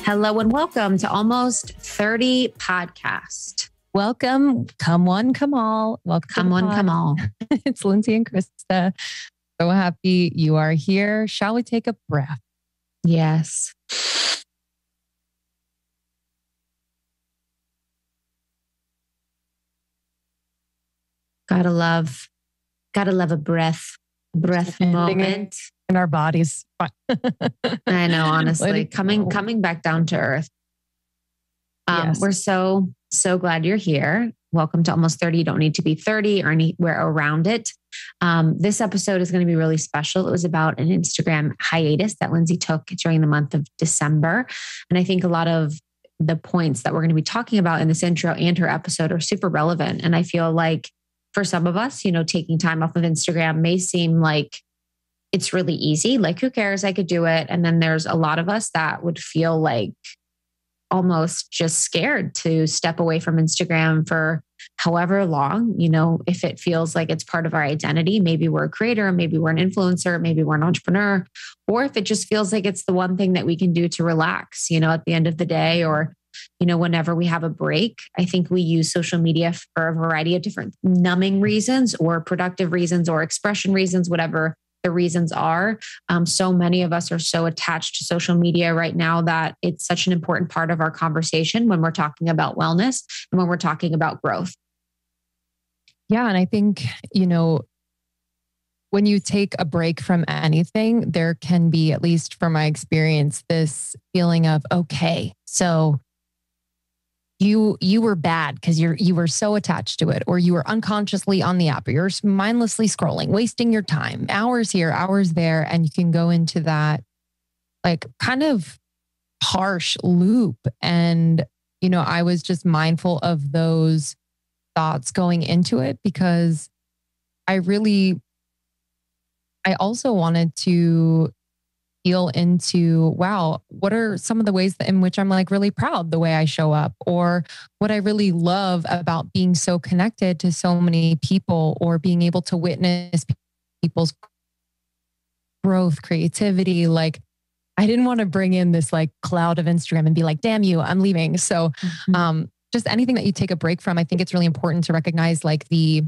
Hello and welcome to Almost 30 Podcast. Welcome. Come one, come all. Welcome. Come one, come all. It's Lindsey and Krista. So happy you are here. Shall we take a breath? Yes. Gotta love a breath moment in our bodies. I know, honestly, coming back down to earth. Yes. We're so glad you're here. Welcome to Almost 30. You don't need to be 30 or anywhere around it. This episode is going to be really special. It was about an Instagram hiatus that Lindsey took during the month of December. And I think a lot of the points that we're going to be talking about in this intro and her episode are super relevant. And I feel like for some of us, taking time off of Instagram may seem like it's really easy. Like, who cares? I could do it. And then there's a lot of us that would feel like almost just scared to step away from Instagram for however long, if it feels like it's part of our identity. Maybe we're a creator, maybe we're an influencer, maybe we're an entrepreneur, or if it just feels like it's the one thing that we can do to relax, at the end of the day, or whenever we have a break. I think we use social media for a variety of different numbing reasons or productive reasons or expression reasons, whatever the reasons are. So many of us are so attached to social media right now that it's such an important part of our conversation when we're talking about wellness and when we're talking about growth. Yeah. And I think, when you take a break from anything, there can be, at least from my experience, this feeling of, okay, so you were bad because you were so attached to it, or you were unconsciously on the app, or you're mindlessly scrolling, wasting your time, hours here, hours there. And you can go into that like kind of harsh loop. And, I was just mindful of those thoughts going into it because I also wanted to feel into, wow, what are some of the ways in which I'm like really proud the way I show up, or what I really love about being so connected to so many people, or being able to witness people's growth, creativity. Like, I didn't want to bring in this like cloud of Instagram and be like, damn you, I'm leaving. So just anything that you take a break from, I think it's really important to recognize like the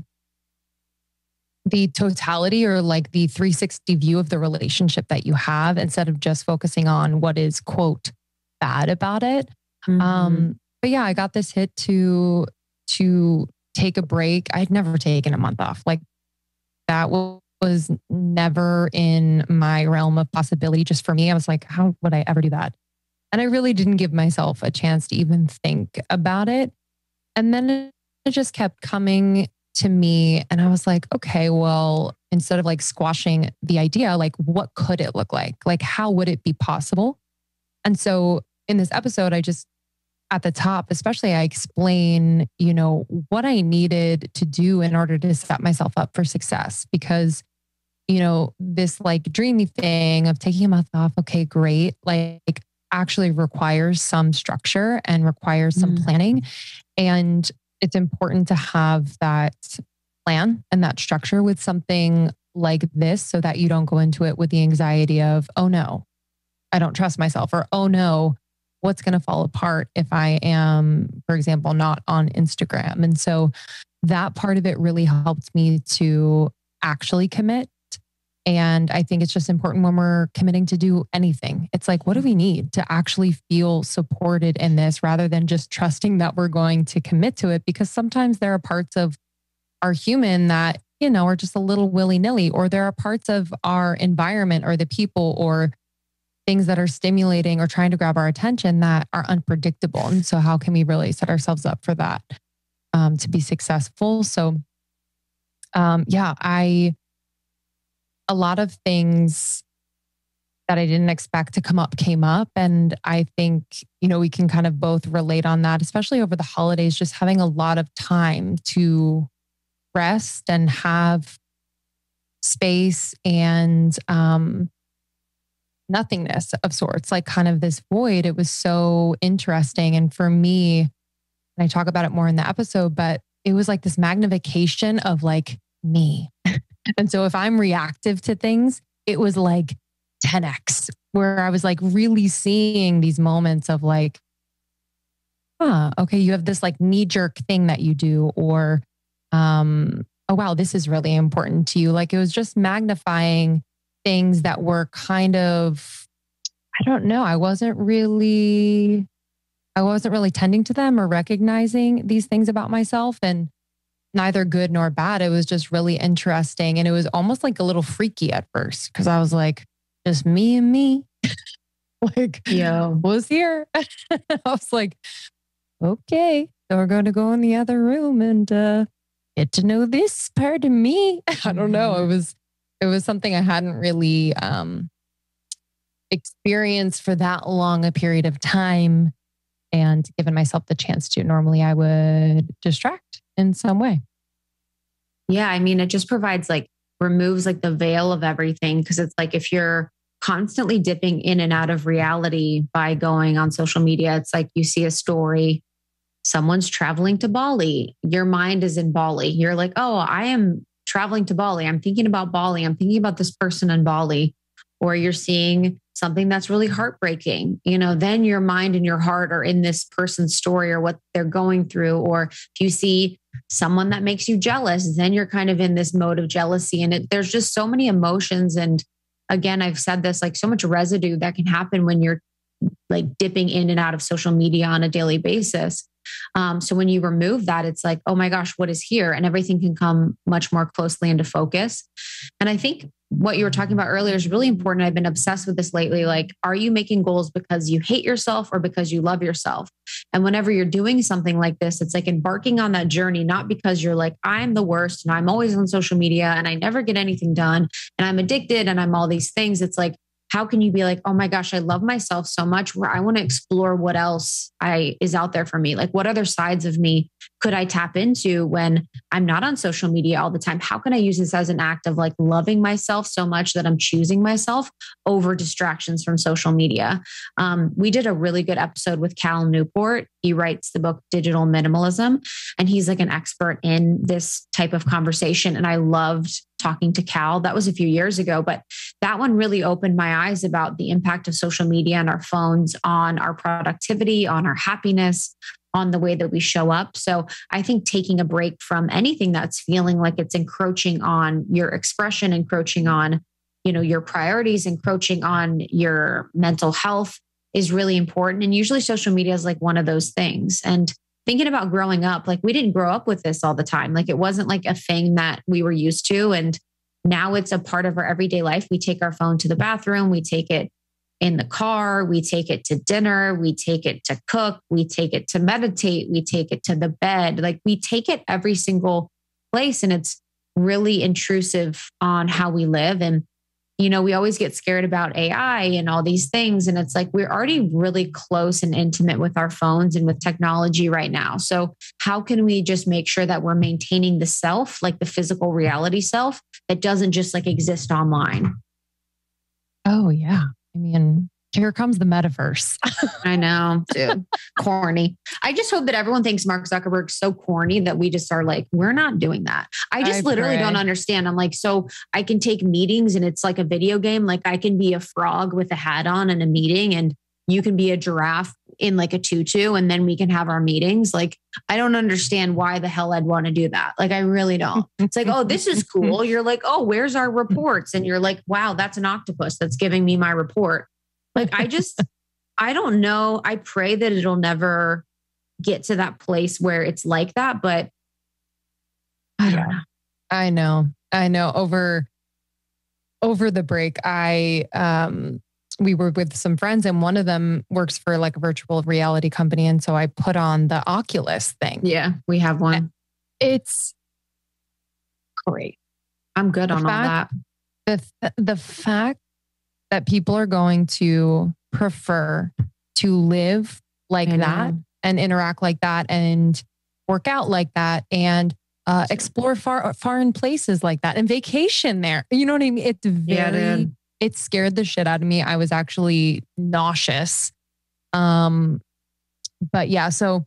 totality, or like the 360 view of the relationship that you have, instead of just focusing on what is quote bad about it. But yeah, I got this hit to take a break. I'd never taken a month off. Like, that was never in my realm of possibility. Just for me, I was like, how would I ever do that? And I really didn't give myself a chance to even think about it. And then it just kept coming to me. And I was like, okay, well, instead of like squashing the idea, like, what could it look like? Like, how would it be possible? And so in this episode, I just, at the top, especially, I explain, what I needed to do in order to set myself up for success. Because, this like dreamy thing of taking a month off, okay, great, like actually requires some structure and requires some planning. And it's important to have that plan and that structure with something like this, so that you don't go into it with the anxiety of, oh no, I don't trust myself, or oh no, what's going to fall apart if I am, for example, not on Instagram. And so that part of it really helped me to actually commit. And I think it's just important when we're committing to do anything. It's like, what do we need to actually feel supported in this, rather than just trusting that we're going to commit to it? Because sometimes there are parts of our human that, are just a little willy-nilly, or there are parts of our environment or the people or things that are stimulating or trying to grab our attention that are unpredictable. And so how can we really set ourselves up for that to be successful? So a lot of things that I didn't expect to come up came up. And I think, we can kind of both relate on that, especially over the holidays, just having a lot of time to rest and have space and nothingness of sorts, like kind of this void. It was so interesting. And for me, and I talk about it more in the episode, but it was like this magnification of like me. And so if I'm reactive to things, it was like 10x, where I was like really seeing these moments of like, okay, you have this like knee jerk thing that you do, or, oh, wow, this is really important to you. Like it was just magnifying things that were kind of, I don't know, I wasn't really tending to them or recognizing these things about myself, and neither good nor bad. It was just really interesting. And it was almost like a little freaky at first because I was like, just me and me. Like, was here. I was like, okay, so we're going to go in the other room and get to know this part of me. I don't know. It was something I hadn't really experienced for that long a period of time, and given myself the chance to. Normally I would distract in some way. Yeah. I mean, it just provides like, removes like the veil of everything. Cause it's like, if you're constantly dipping in and out of reality by going on social media, it's like you see a story, someone's traveling to Bali. Your mind is in Bali. You're like, oh, I am traveling to Bali. I'm thinking about Bali. I'm thinking about this person in Bali. Or you're seeing something that's really heartbreaking, then your mind and your heart are in this person's story or what they're going through. Or if you see someone that makes you jealous, then you're kind of in this mode of jealousy. And there's just so many emotions. And again, I've said this, like so much residue that can happen when you're like dipping in and out of social media on a daily basis. So when you remove that, it's like, oh my gosh, what is here? And everything can come much more closely into focus. And I think what you were talking about earlier is really important. I've been obsessed with this lately. Like, are you making goals because you hate yourself or because you love yourself? And whenever you're doing something like this, it's like embarking on that journey, not because you're like, I'm the worst and I'm always on social media and I never get anything done and I'm addicted and I'm all these things. It's like, how can you be like, oh my gosh, I love myself so much where I want to explore what else is out there for me? Like what other sides of me could I tap into when I'm not on social media all the time? How can I use this as an act of like loving myself so much that I'm choosing myself over distractions from social media? We did a really good episode with Cal Newport. He writes the book Digital Minimalism, and he's like an expert in this type of conversation. And I loved talking to Cal. That was a few years ago, but that one really opened my eyes about the impact of social media and our phones on our productivity, on our happiness, on the way that we show up. So I think taking a break from anything that's feeling like it's encroaching on your expression, encroaching on, your priorities, encroaching on your mental health is really important. And usually social media is like one of those things. And thinking about growing up, like we didn't grow up with this all the time. Like it wasn't like a thing that we were used to. And now it's a part of our everyday life. We take our phone to the bathroom. We take it in the car. We take it to dinner. We take it to cook. We take it to meditate. We take it to the bed. Like we take it every single place. And it's really intrusive on how we live. And we always get scared about AI and all these things. And it's like, we're already really close and intimate with our phones and with technology right now. So how can we just make sure that we're maintaining the self, like the physical reality self that doesn't just like exist online? Oh yeah. I mean, here comes the metaverse. I know, dude. Corny. I just hope that everyone thinks Mark Zuckerberg's so corny that we just are like, we're not doing that. I literally don't understand. I'm like, so I can take meetings and it's like a video game. Like I can be a frog with a hat on in a meeting and you can be a giraffe in like a tutu and then we can have our meetings. Like, I don't understand why the hell I'd want to do that. Like, I really don't. It's like, oh, this is cool. You're like, oh, where's our reports? And you're like, wow, that's an octopus that's giving me my report. Like, I don't know. I pray that it'll never get to that place where it's like that, but I don't know. I know. Over the break, we were with some friends and one of them works for like a virtual reality company. And so I put on the Oculus thing. Yeah, we have one. It's great. I'm good on all that. The fact that people are going to prefer to live like that and interact like that and work out like that and explore foreign places like that and vacation there. You know what I mean? It scared the shit out of me. I was actually nauseous. But yeah, so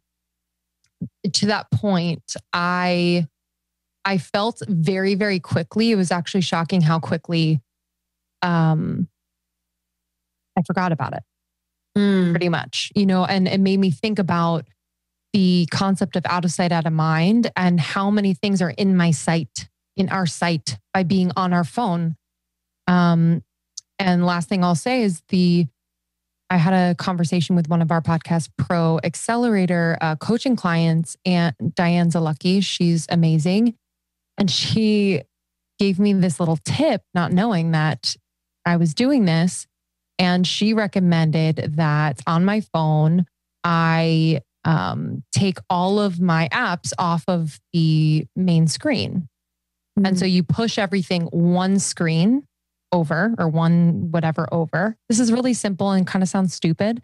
to that point, I felt very, very quickly. It was actually shocking how quickly I forgot about it Mm. pretty much, you know, and it made me think about the concept of out of sight, out of mind, and how many things are in our sight by being on our phone. And last thing I'll say is I had a conversation with one of our podcast pro accelerator coaching clients, and Diane Zalucky. She's amazing. And she gave me this little tip, not knowing that I was doing this. And she recommended that on my phone, I take all of my apps off of the main screen. Mm-hmm. And so you push everything one screen over, or one whatever over. This is really simple and kind of sounds stupid.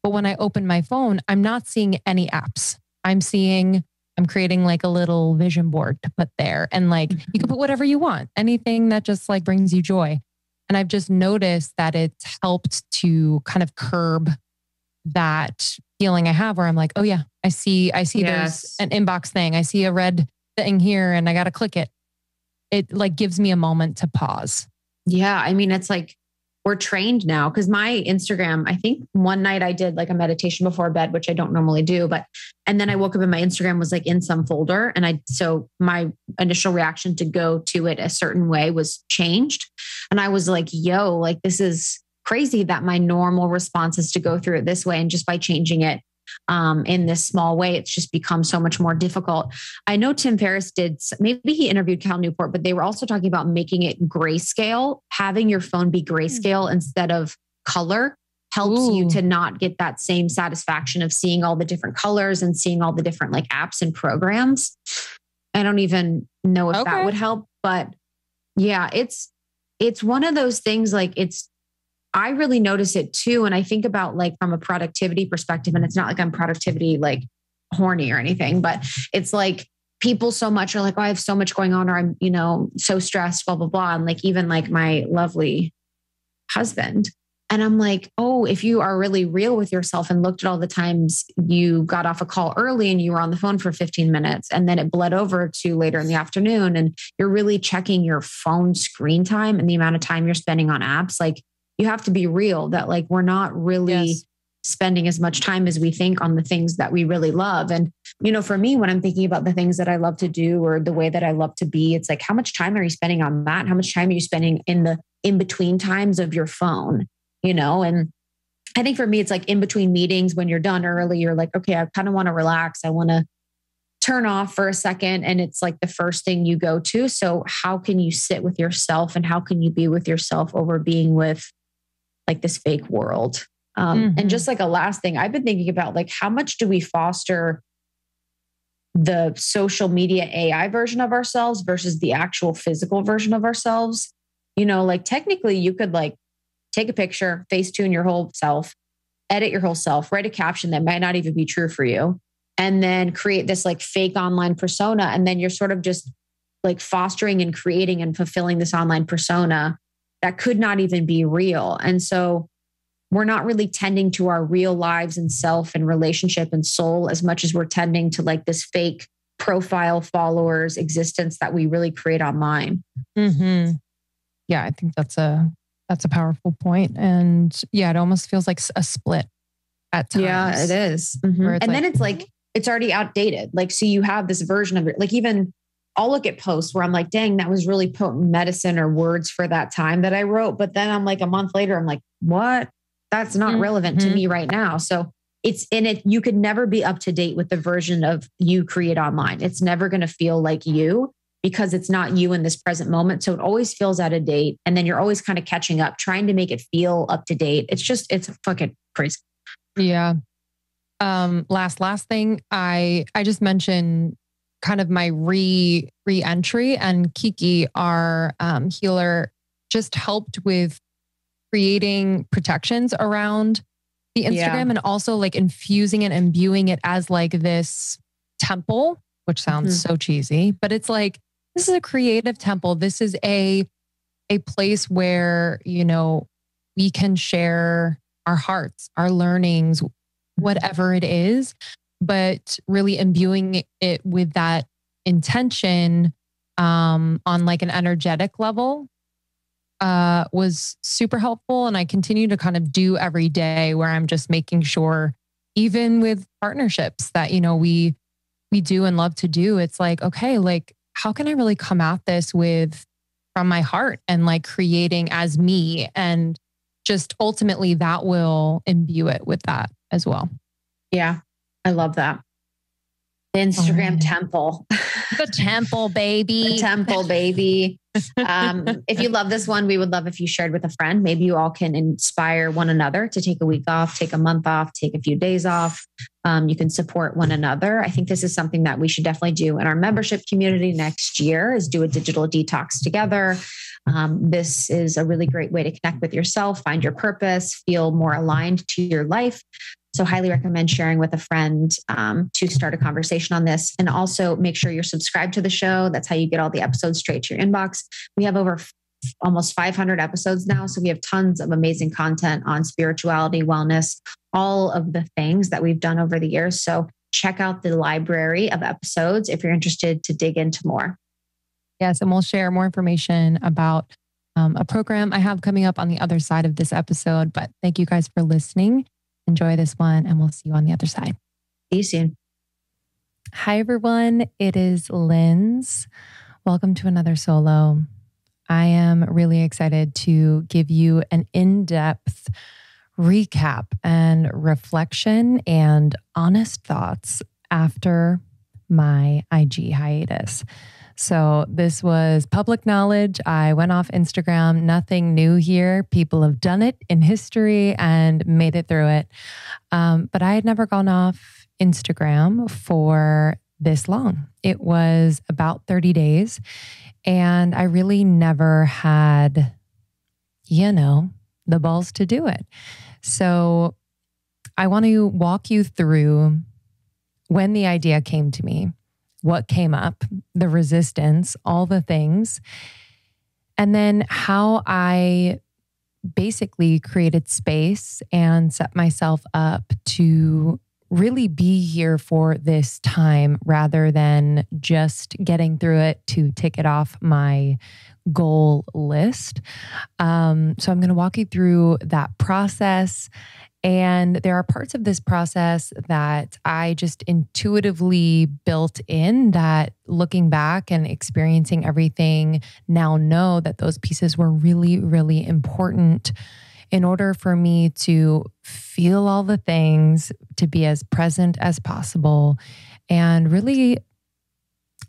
But when I open my phone, I'm not seeing any apps. I'm creating like a little vision board to put there. And like, mm-hmm. you can put whatever you want, anything that just like brings you joy. And I've just noticed that it's helped to kind of curb that feeling I have where I'm like, oh yeah, I see yes. There's an inbox thing. I see a red thing here and I got to click it. It like gives me a moment to pause. Yeah. I mean, it's like, we're trained now, because my Instagram, I think one night I did like a meditation before bed, which I don't normally do, and then I woke up and my Instagram was like in some folder. So my initial reaction to go to it a certain way was changed. And I was like, yo, like, this is crazy that my normal response is to go through it this way. And just by changing it in this small way, it's just become so much more difficult. I know Tim Ferriss maybe he interviewed Cal Newport, but they were also talking about making it grayscale. Having your phone be grayscale instead of color helps you to not get that same satisfaction of seeing all the different colors and seeing all the different like apps and programs. I don't even know if that would help, but yeah, it's one of those things. Like, I really notice it too. And I think about like from a productivity perspective, and it's not like I'm productivity, like horny or anything, but it's like people so much are like, oh, I have so much going on, or I'm, so stressed, blah, blah, blah. And like, even like my lovely husband. And I'm like, oh, if you are really real with yourself and looked at all the times you got off a call early and you were on the phone for 15 minutes and then it bled over to later in the afternoon, and you're really checking your phone screen time and the amount of time you're spending on apps, like, you have to be real that like, we're not really spending as much time as we think on the things that we really love. And, for me, when I'm thinking about the things that I love to do or the way that I love to be, it's like, how much time are you spending on that? How much time are you spending in the in-between times of your phone, And I think for me, it's like in between meetings, when you're done early, you're like, okay, I kind of want to relax. I want to turn off for a second. And it's like the first thing you go to. So how can you sit with yourself, and how can you be with yourself over being with like this fake world? And just like a last thing, I've been thinking about like, how much do we foster the social media AI version of ourselves versus the actual physical version of ourselves? Like technically you could like take a picture, Facetune your whole self, edit your whole self, write a caption that might not even be true for you, and then create this like fake online persona. And then you're sort of just like fostering and creating and fulfilling this online persona that could not even be real. And so we're not really tending to our real lives and self and relationship and soul as much as we're tending to like this fake profile followers existence that we really create online. Mm-hmm. Yeah, I think that's a powerful point. And yeah, it almost feels like a split at times. Yeah, it is. Mm-hmm. And then it's like, it's already outdated. Like, so you have this version of it. Like, even I'll look at posts where I'm like, dang, that was really potent medicine or words for that time that I wrote. But then I'm like, a month later, I'm like, what? That's not relevant to me right now. So it's in it. You could never be up to date with the version of you create online. It's never going to feel like you, because it's not you in this present moment. So it always feels out of date. And then you're always kind of catching up, trying to make it feel up to date. It's fucking crazy. Yeah. Last thing, I just mentioned kind of my re-entry, and Kiki, our healer, just helped with creating protections around the Instagram and also like infusing and imbuing it as like this temple, which sounds so cheesy, but it's like, this is a creative temple. This is a place where, we can share our hearts, our learnings, whatever it is, but really imbuing it with that intention on like an energetic level was super helpful. And I continue to kind of do every day, where I'm just making sure, even with partnerships that, we do and love to do, it's like, okay, like, how can I really come at this from my heart and like creating as me, and just ultimately that will imbue it with that as well. Yeah. I love that. The Instagram temple. The temple, baby. The temple, baby. If you love this one, we would love if you shared with a friend. Maybe you all can inspire one another to take a week off, take a month off, take a few days off. You can support one another. I think this is something that we should definitely do in our membership community next year, is do a digital detox together. This is a really great way to connect with yourself, find your purpose, feel more aligned to your life. So highly recommend sharing with a friend to start a conversation on this. And also make sure you're subscribed to the show. That's how you get all the episodes straight to your inbox. We have over almost 500 episodes now. So we have tons of amazing content on spirituality, wellness, all of the things that we've done over the years. So check out the library of episodes if you're interested to dig into more. Yes. And we'll share more information about a program I have coming up on the other side of this episode. But thank you guys for listening. Enjoy this one, and we'll see you on the other side. See you soon. Hi, everyone. It is Linz. Welcome to another solo. I am really excited to give you an in-depth recap and reflection and honest thoughts after my IG hiatus. So this was public knowledge. I went off Instagram, nothing new here. People have done it in history and made it through it. But I had never gone off Instagram for this long. It was about 30 days. And I really never had, the balls to do it. So I want to walk you through when the idea came to me, what came up, the resistance, all the things, and then how I basically created space and set myself up to really be here for this time rather than just getting through it to tick it off my goal list. So I'm going to walk you through that process. And there are parts of this process that I just intuitively built in that, looking back and experiencing everything, now know that those pieces were really, really important in order for me to feel all the things, to be as present as possible, and really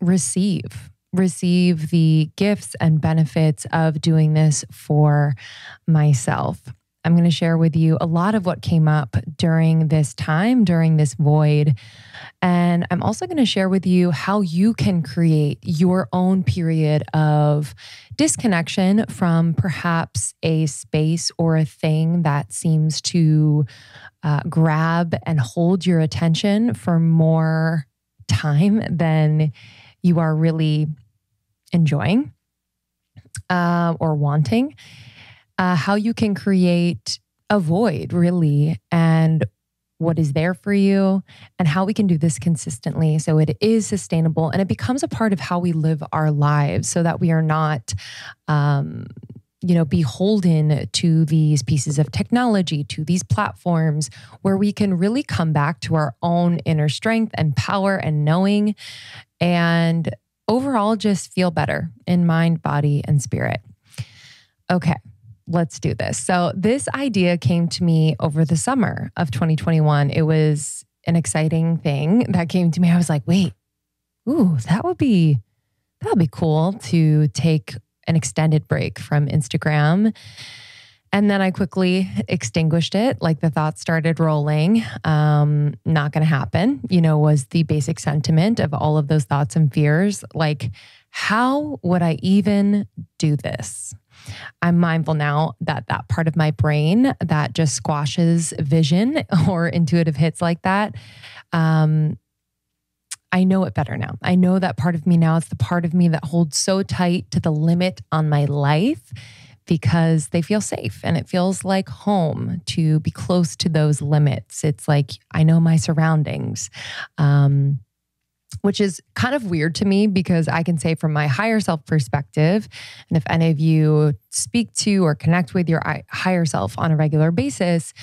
receive the gifts and benefits of doing this for myself. I'm going to share with you a lot of what came up during this time, during this void. And I'm also going to share with you how you can create your own period of disconnection from perhaps a space or a thing that seems to grab and hold your attention for more time than you are really enjoying or wanting. How you can create a void, really, and what is there for you, and how we can do this consistently so it is sustainable and it becomes a part of how we live our lives, so that we are not, beholden to these pieces of technology, to these platforms, where we can really come back to our own inner strength and power and knowing, and overall just feel better in mind, body, and spirit. Okay. Let's do this. So this idea came to me over the summer of 2021. It was an exciting thing that came to me. I was like, wait, that would be cool to take an extended break from Instagram. And then I quickly extinguished it. Like, the thoughts started rolling. Not going to happen, was the basic sentiment of all of those thoughts and fears. Like, how would I even do this? I'm mindful now that that part of my brain that just squashes vision or intuitive hits like that, I know it better now. I know that part of me now. It's the part of me that holds so tight to the limit on my life because they feel safe and it feels like home to be close to those limits. It's like, I know my surroundings. which is kind of weird to me because I can say from my higher self perspective, and if any of you speak to or connect with your higher self on a regular basis,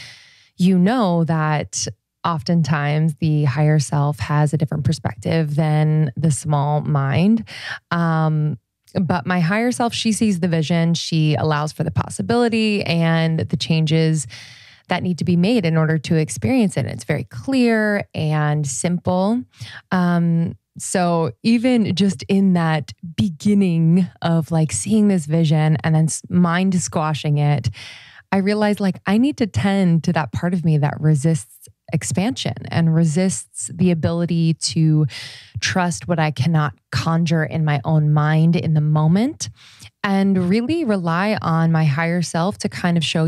you know that oftentimes the higher self has a different perspective than the small mind. But my higher self, she sees the vision, she allows for the possibility and the changes that need to be made in order to experience it. It's very clear and simple. So even just in that beginning of like seeing this vision and then mind squashing it, I realized like I need to tend to that part of me that resists expansion and resists the ability to trust what I cannot conjure in my own mind in the moment, and really rely on my higher self to kind of show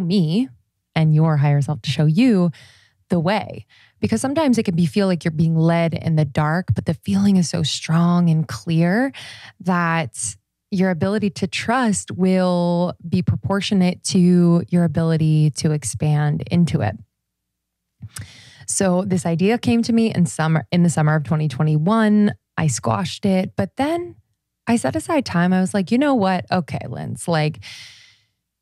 me, and your higher self to show you the way. Because sometimes it can feel like you're being led in the dark, but the feeling is so strong and clear that your ability to trust will be proportionate to your ability to expand into it. So this idea came to me in the summer of 2021. I squashed it, but then I set aside time. I was like, you know what? Okay, Linz, like,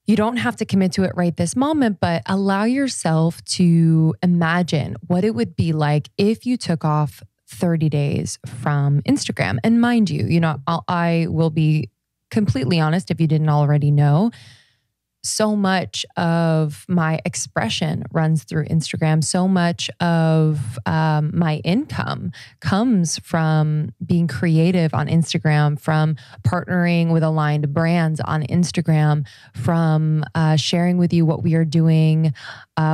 you don't have to commit to it right this moment, but allow yourself to imagine what it would be like if you took off 30 days from Instagram. And mind you, I will be completely honest, if you didn't already know, so much of my expression runs through Instagram. So much of my income comes from being creative on Instagram, from partnering with aligned brands on Instagram, from sharing with you what we are doing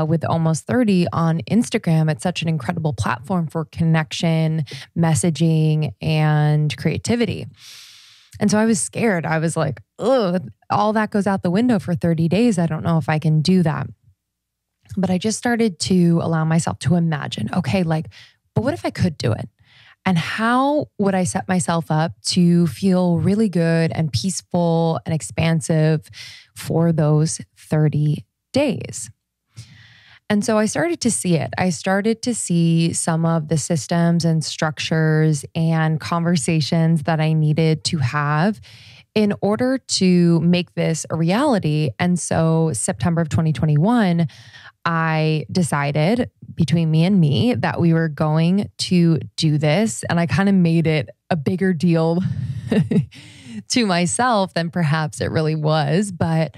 with Almost 30 on Instagram. It's such an incredible platform for connection, messaging, and creativity. And so I was scared. I was like, oh, all that goes out the window for 30 days. I don't know if I can do that. But I just started to allow myself to imagine, okay, like, but what if I could do it? And how would I set myself up to feel really good and peaceful and expansive for those 30 days? And so I started to see it. I started to see some of the systems and structures and conversations that I needed to have in order to make this a reality. And so September of 2021, I decided between me and me that we were going to do this. And I kind of made it a bigger deal to myself than perhaps it really was. But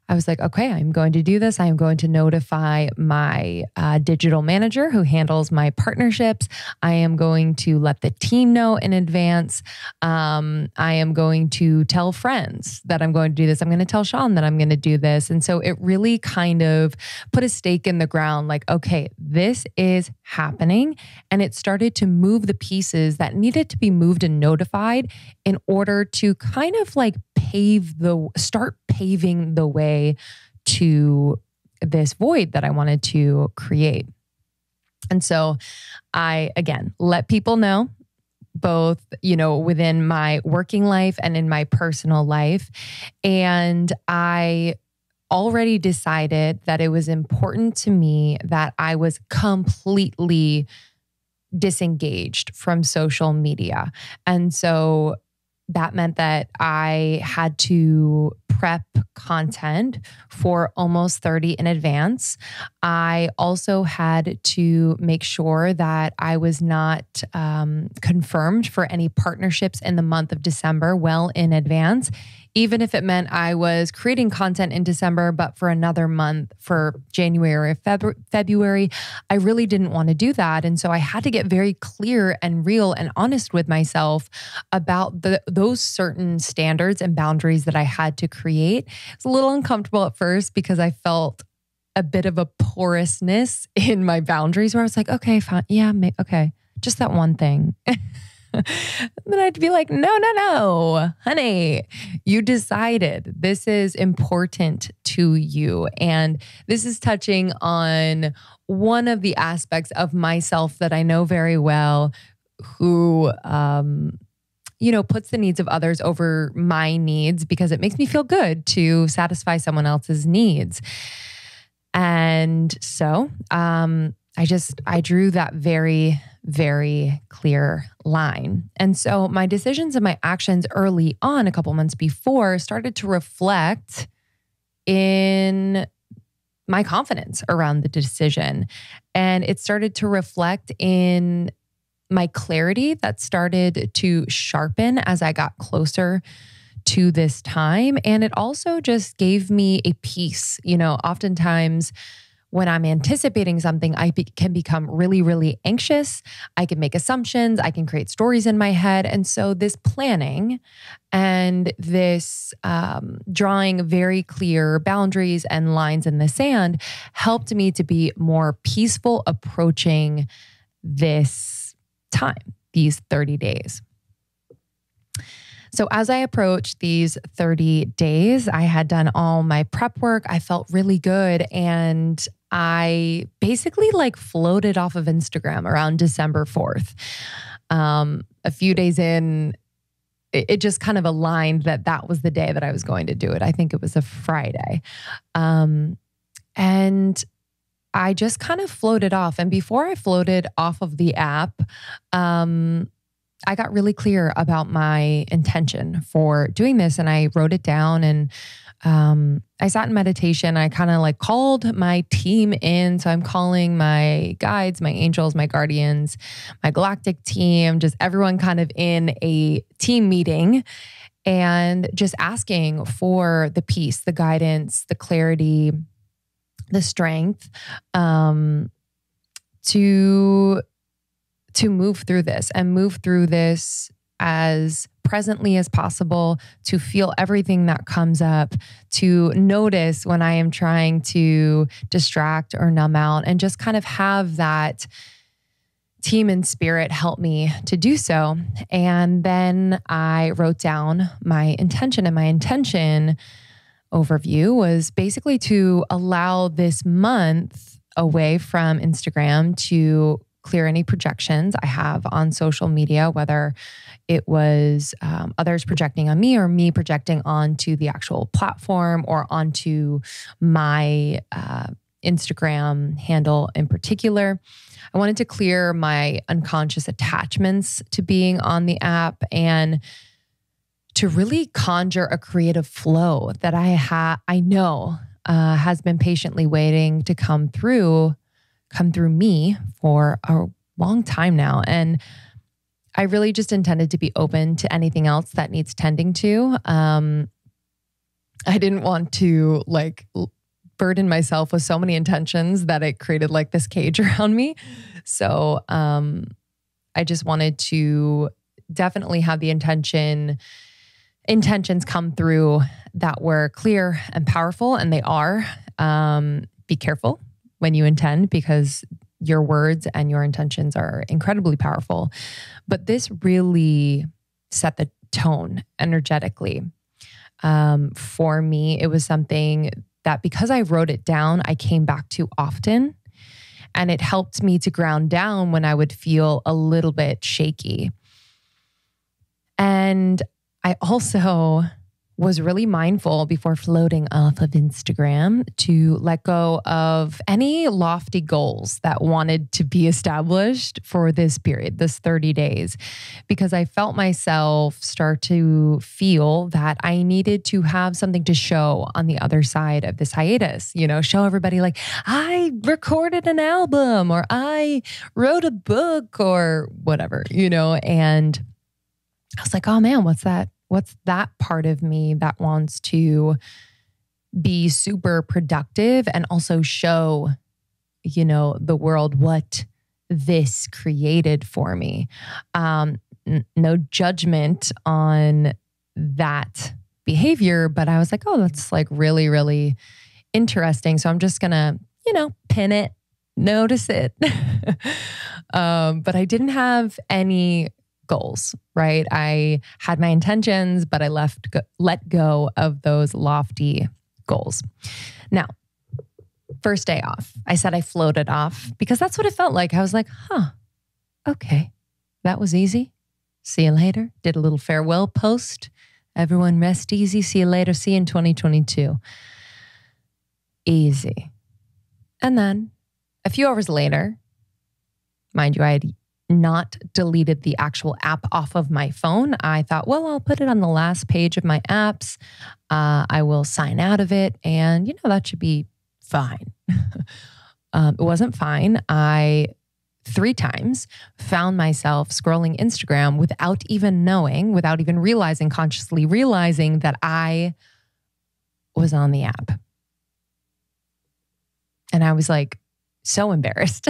I was like, okay, I'm going to do this. I am going to notify my digital manager who handles my partnerships. I am going to let the team know in advance. I am going to tell friends that I'm going to do this. I'm going to tell Sean that I'm going to do this. And so it really kind of put a stake in the ground, like, okay, this is happening. And it started to move the pieces that needed to be moved and notified in order to kind of like start paving the way to this void that I wanted to create. And so I, again, let people know both, within my working life and in my personal life. And I already decided that it was important to me that I was completely disengaged from social media. And so that meant that I had to prep content for Almost 30 in advance. I also had to make sure that I was not confirmed for any partnerships in the month of December well in advance, even if it meant I was creating content in December, but for another month, for January or February, I really didn't want to do that. And so I had to get very clear and real and honest with myself about those certain standards and boundaries that I had to create. It's a little uncomfortable at first because I felt a bit of a porousness in my boundaries where I was like, okay, fine. Yeah, okay. Just that one thing. Then I'd be like, no, honey, you decided this is important to you. And this is touching on one of the aspects of myself that I know very well, who, puts the needs of others over my needs because it makes me feel good to satisfy someone else's needs. And so, I drew that very, very clear line. And so my decisions and my actions early on, a couple months before, started to reflect in my confidence around the decision. And it started to reflect in my clarity that started to sharpen as I got closer to this time. And it also just gave me a peace. Oftentimes when I'm anticipating something, I can become really, really anxious. I can make assumptions. I can create stories in my head. And so this planning and this drawing very clear boundaries and lines in the sand helped me to be more peaceful approaching this time, these 30 days. So as I approached these 30 days, I had done all my prep work. I felt really good. And I basically floated off of Instagram around December 4th. A few days in, it just kind of aligned that was the day that I was going to do it. I think it was a Friday. And I just kind of floated off. And before I floated off of the app, I got really clear about my intention for doing this, and I wrote it down, and I sat in meditation. I kind of called my team in. So I'm calling my guides, my angels, my guardians, my galactic team, just everyone kind of in a team meeting, and just asking for the peace, the guidance, the clarity, the strength, to move through this and move through this as presently as possible, to feel everything that comes up, to notice when I am trying to distract or numb out, and just kind of have that team and spirit help me to do so. And then I wrote down my intention, and my intention overview was basically to allow this month away from Instagram to clear any projections I have on social media, whether it was others projecting on me or me projecting onto the actual platform or onto my Instagram handle in particular. I wanted to clear my unconscious attachments to being on the app and to really conjure a creative flow that I know has been patiently waiting to come through me for a long time now. And I really just intended to be open to anything else that needs tending to. I didn't want to burden myself with so many intentions that it created this cage around me. So I just wanted to definitely have the intentions come through that were clear and powerful, and they are. Be careful when you intend, because your words and your intentions are incredibly powerful. But this really set the tone energetically. For me, it was something that, because I wrote it down, I came back to often, and it helped me to ground down when I would feel a little bit shaky. And I also was really mindful before floating off of Instagram to let go of any lofty goals that wanted to be established for this period, this 30 days, because I felt myself start to feel that I needed to have something to show on the other side of this hiatus, show everybody I recorded an album or I wrote a book or whatever, and I was like, oh man, what's that? What's that part of me that wants to be super productive and also show, the world what this created for me? No judgment on that behavior, but I was like, oh, that's really, really interesting. So I'm just going to, pin it, notice it. But I didn't have any goals, right? I had my intentions, but I let go of those lofty goals. Now, first day off, I said I floated off because that's what it felt like. I was like, okay, that was easy. See you later. Did a little farewell post. Everyone rest easy. See you later. See you in 2022. Easy. And then a few hours later, mind you, I had not deleted the actual app off of my phone. I thought, well, I'll put it on the last page of my apps. I will sign out of it, and that should be fine. It wasn't fine. I 3 times found myself scrolling Instagram without even knowing, without even realizing, consciously realizing that I was on the app. And I was like, so embarrassed.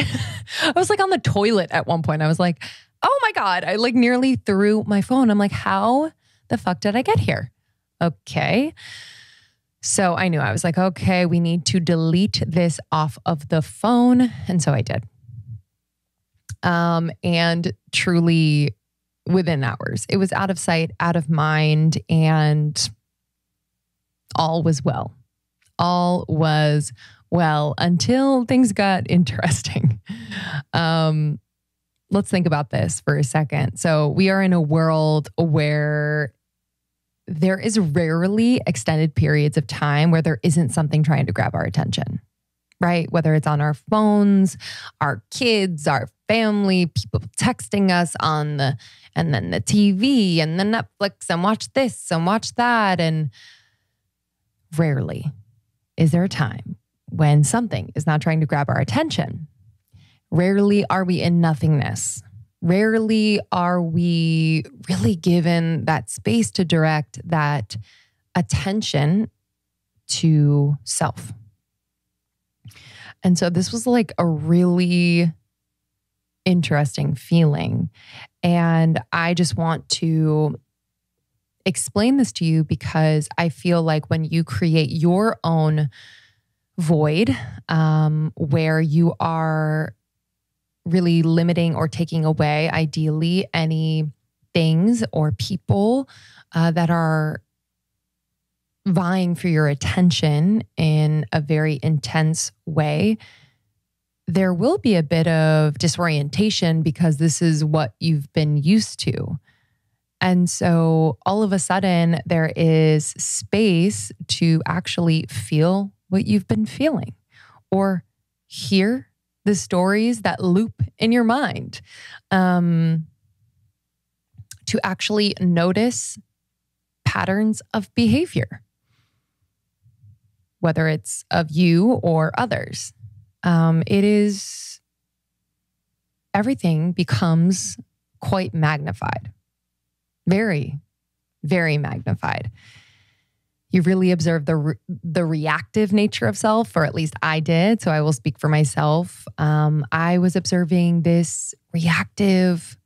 I was like on the toilet at one point. I was like, oh my God, I like nearly threw my phone. I'm like, how the fuck did I get here? Okay. So I knew, I was like, okay, we need to delete this off of the phone. And so I did. And truly within hours, it was out of sight, out of mind, and all was well. All was well until things got interesting. Let's think about this for a second. So we are in a world where there is rarely extended periods of time where there isn't something trying to grab our attention, right? Whether it's on our phones, our kids, our family, people texting us and then the TV and the Netflix, and watch this and watch that. And rarely is there a time when something is not trying to grab our attention. Rarely are we in nothingness. Rarely are we really given that space to direct that attention to self. And so this was like a really interesting feeling. And I just want to explain this to you because I feel like when you create your own void, where you are really limiting or taking away, ideally, any things or people that are vying for your attention in a very intense way, there will be a bit of disorientation because this is what you've been used to. And so all of a sudden, there is space to actually feel what you've been feeling or hear the stories that loop in your mind, to actually notice patterns of behavior, whether it's of you or others. Everything becomes quite magnified, very, very magnified. You really observe the reactive nature of self, or at least I did. So I will speak for myself. I was observing this reactive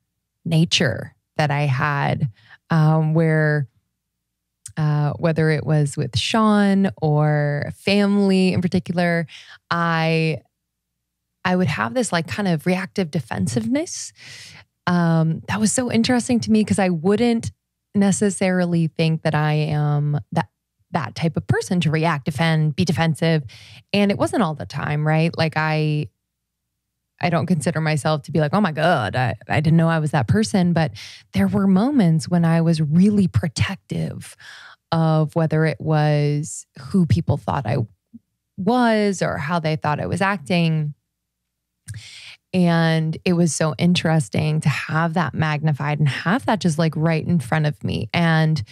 nature that I had, where whether it was with Sean or family in particular, I would have this like kind of reactive defensiveness. That was so interesting to me because I wouldn't necessarily think that I am that type of person to react, defend, be defensive. And it wasn't all the time, right? Like I don't consider myself to be like, oh my God, I didn't know I was that person. But there were moments when I was really protective of whether it was who people thought I was or how they thought I was acting. And it was so interesting to have that magnified and have that just like right in front of me. And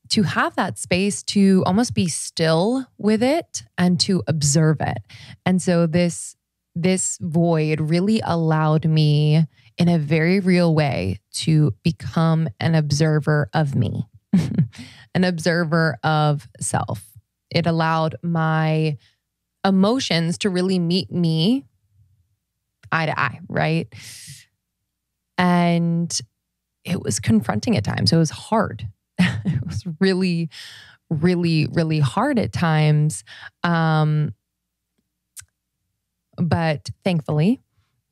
to have that space to almost be still with it and to observe it. And so this void really allowed me in a very real way to become an observer of me, an observer of self. It allowed my emotions to really meet me eye to eye, right? And it was confronting at times. It was hard. It was really, really, really hard at times. But thankfully,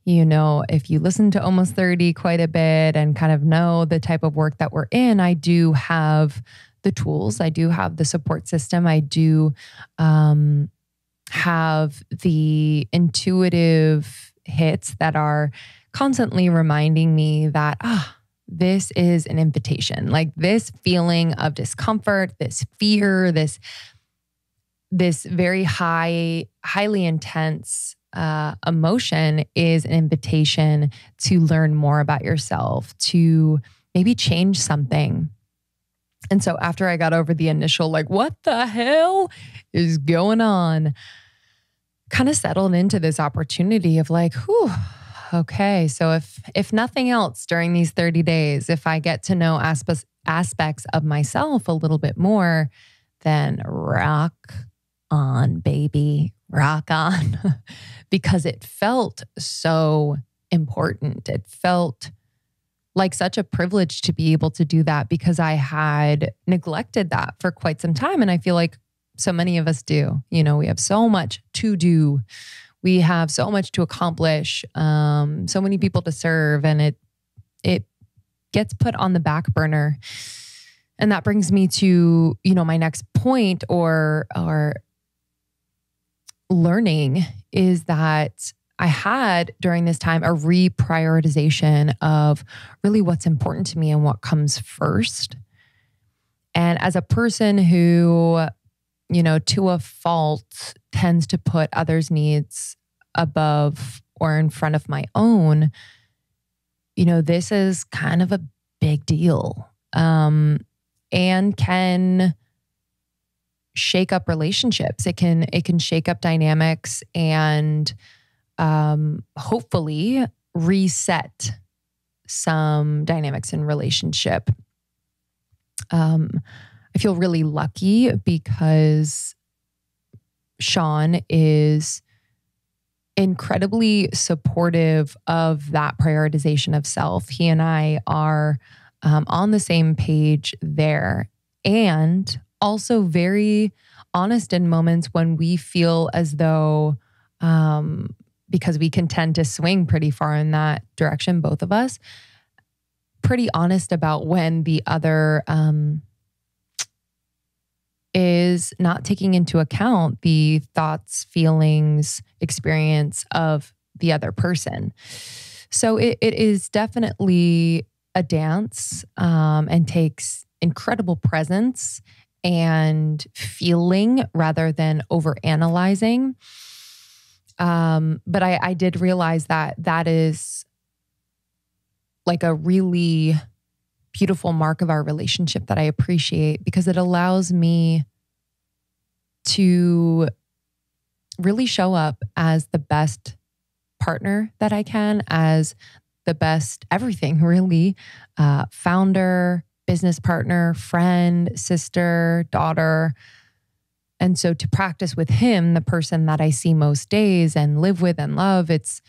if you listen to Almost 30 quite a bit and kind of know the type of work that we're in, I do have the tools. I do have the support system. I do have the intuitive hits that are constantly reminding me that, this is an invitation. Like this feeling of discomfort, this fear, this very highly intense emotion is an invitation to learn more about yourself, to maybe change something. And so after I got over the initial, like, what the hell is going on, kind of settled into this opportunity of like, whew, okay. So if nothing else during these 30 days, if I get to know aspects of myself a little bit more, then rock on, baby, rock on. Because it felt so important. It felt like such a privilege to be able to do that because I had neglected that for quite some time. And I feel like so many of us do. You know, we have so much to do. We have so much to accomplish, so many people to serve, and it gets put on the back burner. And that brings me to, you know, my next point or learning is that I had during this time a reprioritization of really what's important to me and what comes first. And as a person who, you know, to a fault tends to put others' needs above or in front of my own, you know, this is kind of a big deal, and can shake up relationships. It can shake up dynamics and hopefully reset some dynamics in relationship. I feel really lucky because Sean is incredibly supportive of that prioritization of self. He and I are on the same page there, and also very honest in moments when we feel as though, because we can tend to swing pretty far in that direction, both of us, pretty honest about when the other is not taking into account the thoughts, feelings, experience of the other person. So it is definitely a dance, and takes incredible presence and feeling rather than overanalyzing. But I did realize that is like a really beautiful mark of our relationship that I appreciate, because it allows me to really show up as the best partner that I can, as the best everything, really. Founder, business partner, friend, sister, daughter. And so to practice with him, the person that I see most days and live with and love, it's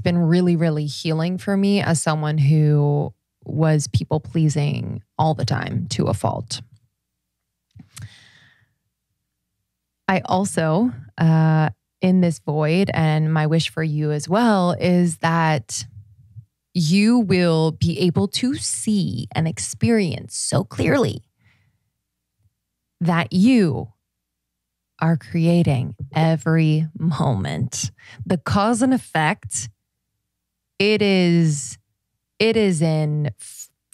been really, really healing for me as someone who was people pleasing all the time to a fault. I also, in this void, and my wish for you as well, is that you will be able to see and experience so clearly that you are creating every moment. The cause and effect, it is in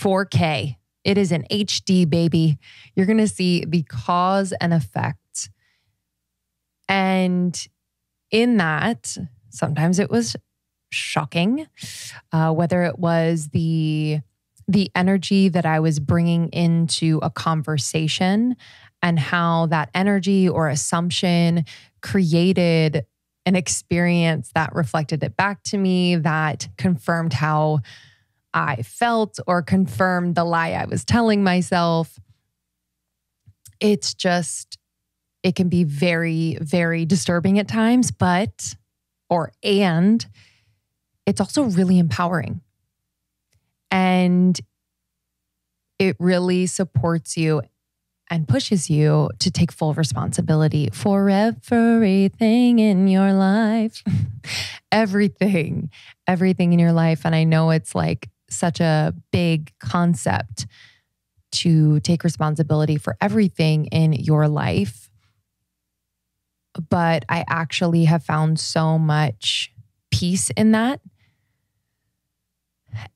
4K. It is in HD, baby. You're going to see the cause and effect. And in that, sometimes it was shocking, whether it was the energy that I was bringing into a conversation and how that energy or assumption created an experience that reflected it back to me, that confirmed how I felt or confirmed the lie I was telling myself. It's just, it can be very, very disturbing at times, and it's also really empowering. And it really supports you and pushes you to take full responsibility for everything in your life. everything in your life. And I know it's like such a big concept to take responsibility for everything in your life. But I actually have found so much peace in that.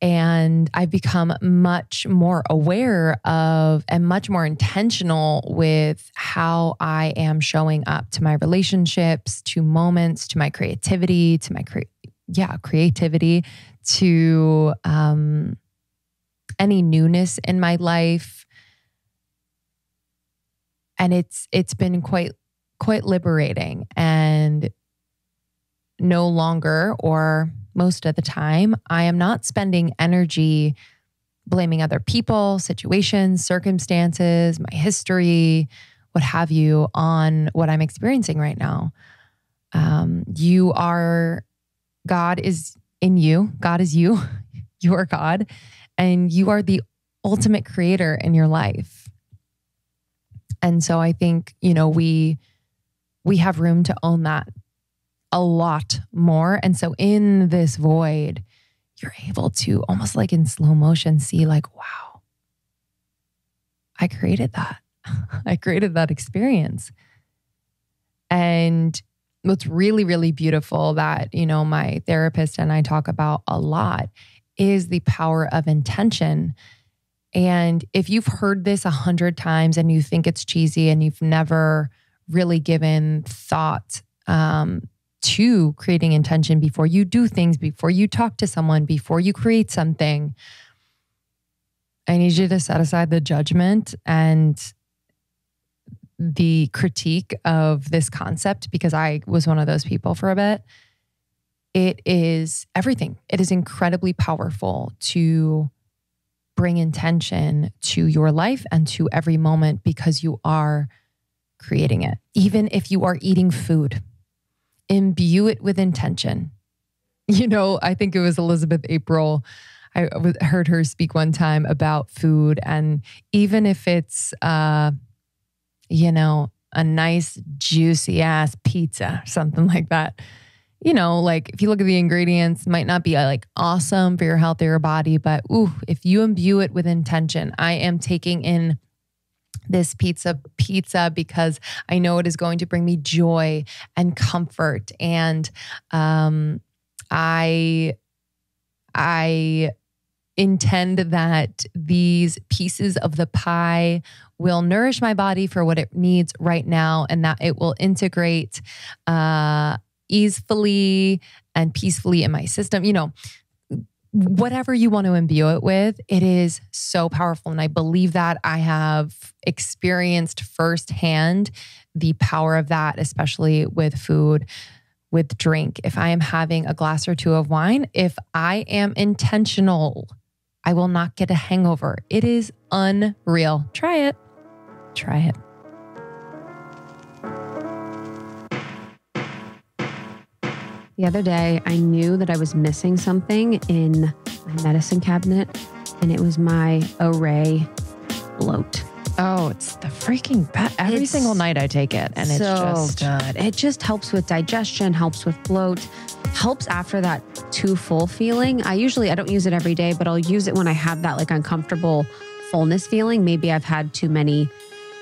And I've become much more aware of and much more intentional with how I am showing up to my relationships, to moments, to my creativity, to my creativity, to any newness in my life. And it's been quite liberating, and no longer, or most of the time, I am not spending energy blaming other people, situations, circumstances, my history, what have you, on what I'm experiencing right now. God is in you. God is you. You are God, and you are the ultimate creator in your life. And so I think, we have room to own that a lot more. And so in this void, you're able to almost like in slow motion see like, wow, I created that. I created that experience. And what's really, really beautiful that, my therapist and I talk about a lot is the power of intention. And if you've heard this 100 times and you think it's cheesy and you've never really given thought to creating intention before you do things, before you talk to someone, before you create something, I need you to set aside the judgment and the critique of this concept, because I was one of those people for a bit. It is everything. It is incredibly powerful to bring intention to your life and to every moment, because you are creating it. Even if you are eating food, imbue it with intention. I think it was Elizabeth April. I heard her speak one time about food. And even if it's, a nice juicy ass pizza, something like that, like if you look at the ingredients, might not be like awesome for your health or your body, but if you imbue it with intention, I am taking in this pizza because I know it is going to bring me joy and comfort. And I intend that these pieces of the pie will nourish my body for what it needs right now, and that it will integrate easily and peacefully in my system. Whatever you want to imbue it with, it is so powerful. And I believe that I have experienced firsthand the power of that, especially with food, with drink. If I am having a glass or two of wine, if I am intentional, I will not get a hangover. It is unreal. Try it. Try it. The other day, I knew that I was missing something in my medicine cabinet, and it was my Array bloat. Oh, it's the freaking best. Every single night I take it, and it's just good. It just helps with digestion, helps with bloat, helps after that too full feeling. I don't use it every day, but I'll use it when I have that like uncomfortable fullness feeling. Maybe I've had too many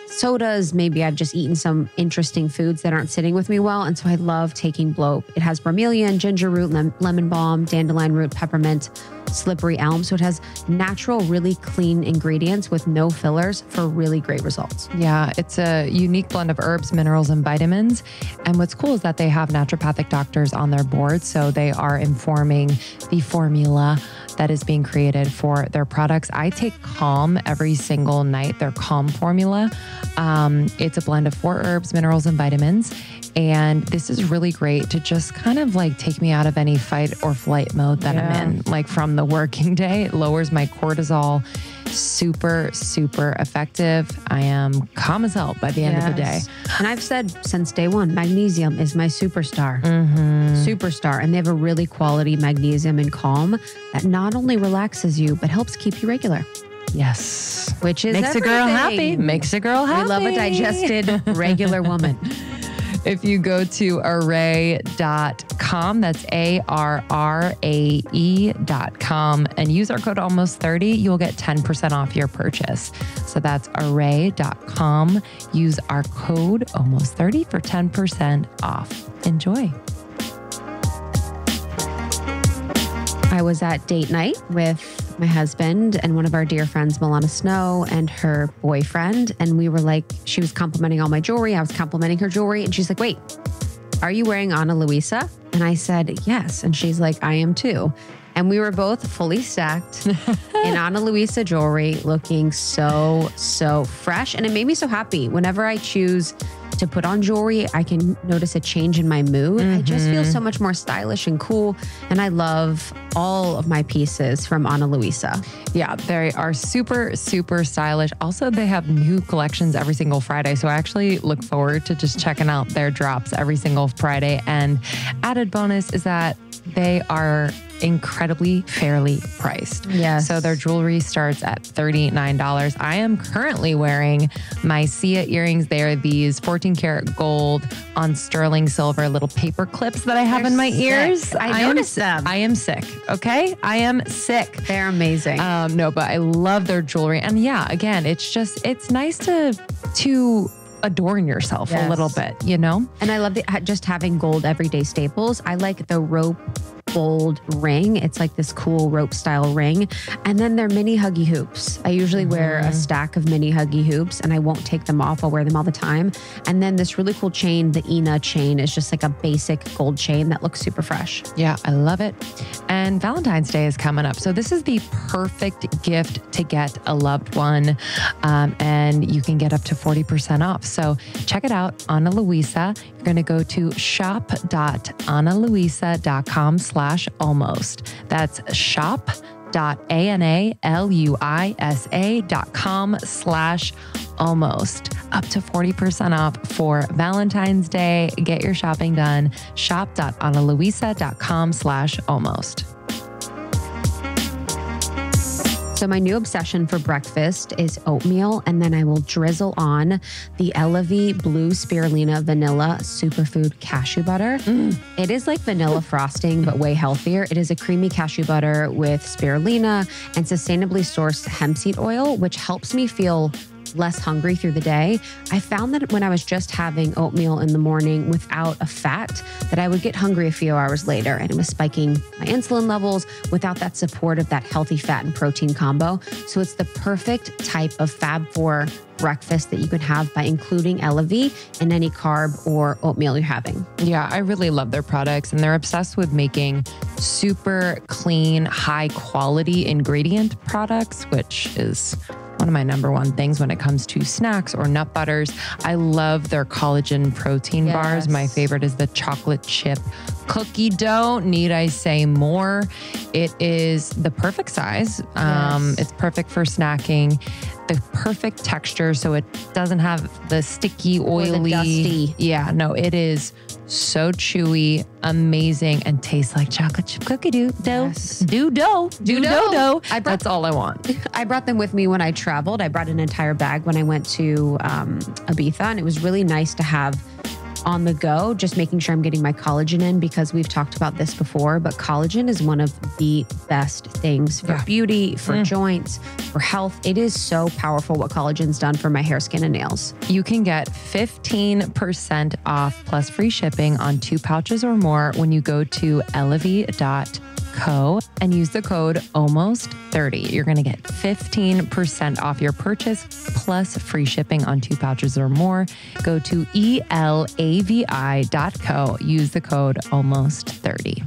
sodas. Maybe I've just eaten some interesting foods that aren't sitting with me well. And so I love taking bloat. It has bromeliad, ginger root, lemon balm, dandelion root, peppermint, slippery elm. So it has natural, really clean ingredients with no fillers for really great results. Yeah, it's a unique blend of herbs, minerals, and vitamins. And what's cool is that they have naturopathic doctors on their board. So they are informing the formula that is being created for their products. I take Calm every single night, their Calm formula. It's a blend of 4 herbs, minerals, and vitamins. And this is really great to just kind of like take me out of any fight or flight mode that I'm in, like from the working day. It lowers my cortisol. Super, super effective. I am calm as hell by the end of the day. And I've said since day one, magnesium is my superstar. Superstar. And they have a really quality magnesium in Calm that not only relaxes you, but helps keep you regular. Yes. Which is Makes everything. a girl happy. Makes a girl happy. We love a digested, regular woman. If you go to array.com, that's ARRAE.com, and use our code almost30, you'll get 10% off your purchase. So that's array.com. Use our code almost30 for 10% off. Enjoy. I was at date night with my husband and one of our dear friends, Milana Snow, and her boyfriend. And we were like, she was complimenting all my jewelry. I was complimenting her jewelry. And she's like, wait, are you wearing Ana Luisa? And I said, yes. And she's like, I am too. And we were both fully stacked in Ana Luisa jewelry, looking so fresh. And it made me so happy. Whenever I choose to put on jewelry, I can notice a change in my mood. I just feel so much more stylish and cool. And I love all of my pieces from Ana Luisa. Yeah, they are super stylish. Also, they have new collections every single Friday. So I actually look forward to just checking out their drops every single Friday. And added bonus is that they are incredibly fairly priced. Yes. So their jewelry starts at $39. I am currently wearing my Sia earrings. They are these 14 karat gold on sterling silver little paper clips that I have in my ears. I noticed them. I am sick. Okay. I am sick. They're amazing. No, but I love their jewelry. And yeah, again, it's nice to adorn yourself a little bit, you know? And I love just having gold everyday staples. I like the rope gold ring. It's like this cool rope style ring. And then they're mini huggy hoops. I usually wear a stack of mini huggy hoops and I won't take them off. I'll wear them all the time. And then this really cool chain, the Ina chain, is just like a basic gold chain that looks super fresh. Yeah, I love it. And Valentine's Day is coming up. So this is the perfect gift to get a loved one. And you can get up to 40% off. So check it out, Ana Luisa. You're going to go to shop.analuisa.com/almost. That's shop.analuisa.com/almost. Up to 40% off for Valentine's Day. Get your shopping done. shop.analuisa.com/almost. So my new obsession for breakfast is oatmeal, and then I will drizzle on the Elevie Blue Spirulina Vanilla Superfood Cashew Butter. It is like vanilla frosting, but way healthier. It is a creamy cashew butter with spirulina and sustainably sourced hemp seed oil, which helps me feel less hungry through the day. I found that when I was just having oatmeal in the morning without a fat, that I would get hungry a few hours later, and it was spiking my insulin levels without that support of that healthy fat and protein combo. So it's the perfect type of Fab 4 breakfast that you can have by including Elevie in any carb or oatmeal you're having. Yeah, I really love their products, and they're obsessed with making super clean, high quality ingredient products, which is one of my number one things when it comes to snacks or nut butters. I love their collagen protein bars. My favorite is the chocolate chip cookie dough. Need I say more? It is the perfect size. It's perfect for snacking. The perfect texture, so it doesn't have the sticky, oily, or the dusty. Yeah, no, it is so chewy, amazing, and tastes like chocolate chip cookie dough. Yes. Dough. That's all I want. I brought them with me when I traveled. I brought an entire bag when I went to Ibiza, and it was really nice to have on the go, just making sure I'm getting my collagen in, because we've talked about this before, but collagen is one of the best things for beauty, for joints, for health. It is so powerful what collagen's done for my hair, skin, and nails. You can get 15% off plus free shipping on 2 pouches or more when you go to elevie.co and use the code ALMOST30. You're going to get 15% off your purchase plus free shipping on 2 pouches or more. Go to elavi.co. Use the code ALMOST30.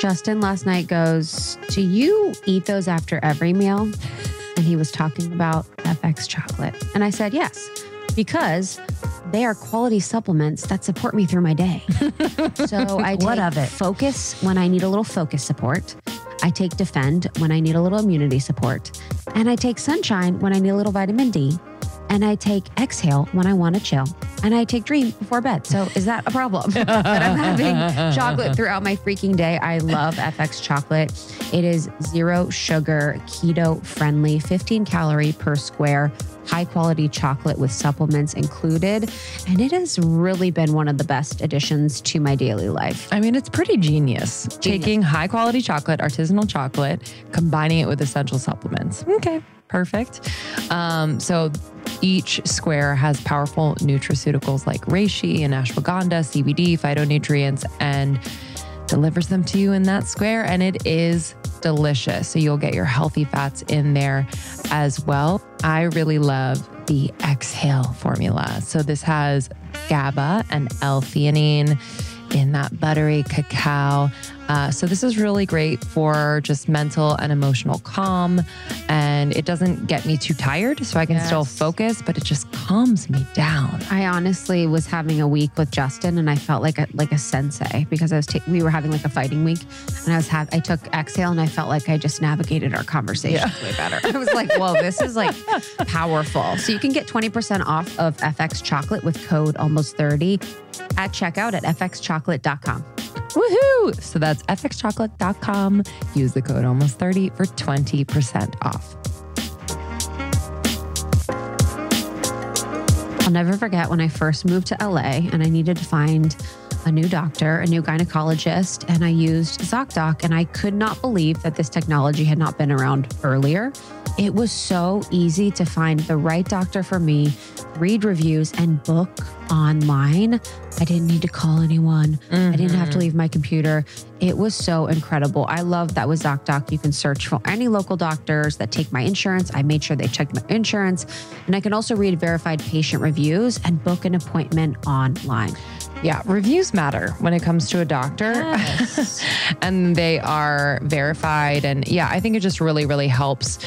Justin last night goes, do you eat those after every meal? And he was talking about FX chocolate. And I said, yes, because they are quality supplements that support me through my day. So I take Focus when I need a little focus support. I take Defend when I need a little immunity support. And I take Sunshine when I need a little vitamin D. And I take Exhale when I want to chill. And I take Dream before bed. So is that a problem? That I'm having chocolate throughout my freaking day. I love FX chocolate. It is 0 sugar, keto friendly, 15 calorie per square, high quality chocolate with supplements included. And it has really been one of the best additions to my daily life. I mean, it's pretty genius. Taking high quality chocolate, artisanal chocolate, combining it with essential supplements. Okay. Perfect. So Each square has powerful nutraceuticals like reishi and ashwagandha, CBD, phytonutrients, and delivers them to you in that square. And it is delicious. So you'll get your healthy fats in there as well. I really love the Exhale formula. So this has GABA and L-theanine in that buttery cacao. So this is really great for just mental and emotional calm. And it doesn't get me too tired, so I can still focus, but it just calms me down. I honestly was having a week with Justin and I felt like a sensei because we were having like a fighting week and I took Exhale and I felt like I just navigated our conversations way better. I was like, whoa, this is like powerful. So you can get 20% off of FX chocolate with code almost30 at checkout at fxchocolate.com. Woohoo! So that's fxchocolate.com. Use the code almost30 for 20% off. I'll never forget when I first moved to LA and I needed to find a new doctor, a new gynecologist, and I used ZocDoc, and I could not believe that this technology had not been around earlier. It was so easy to find the right doctor for me, read reviews, and book online. I didn't need to call anyone. I didn't have to leave my computer. It was so incredible. I love that with ZocDoc. You can search for any local doctors that take my insurance. I made sure they checked my insurance. And I can also read verified patient reviews and book an appointment online. Yeah, reviews matter when it comes to a doctor. Yes. And they are verified. And yeah, I think it just really, really helps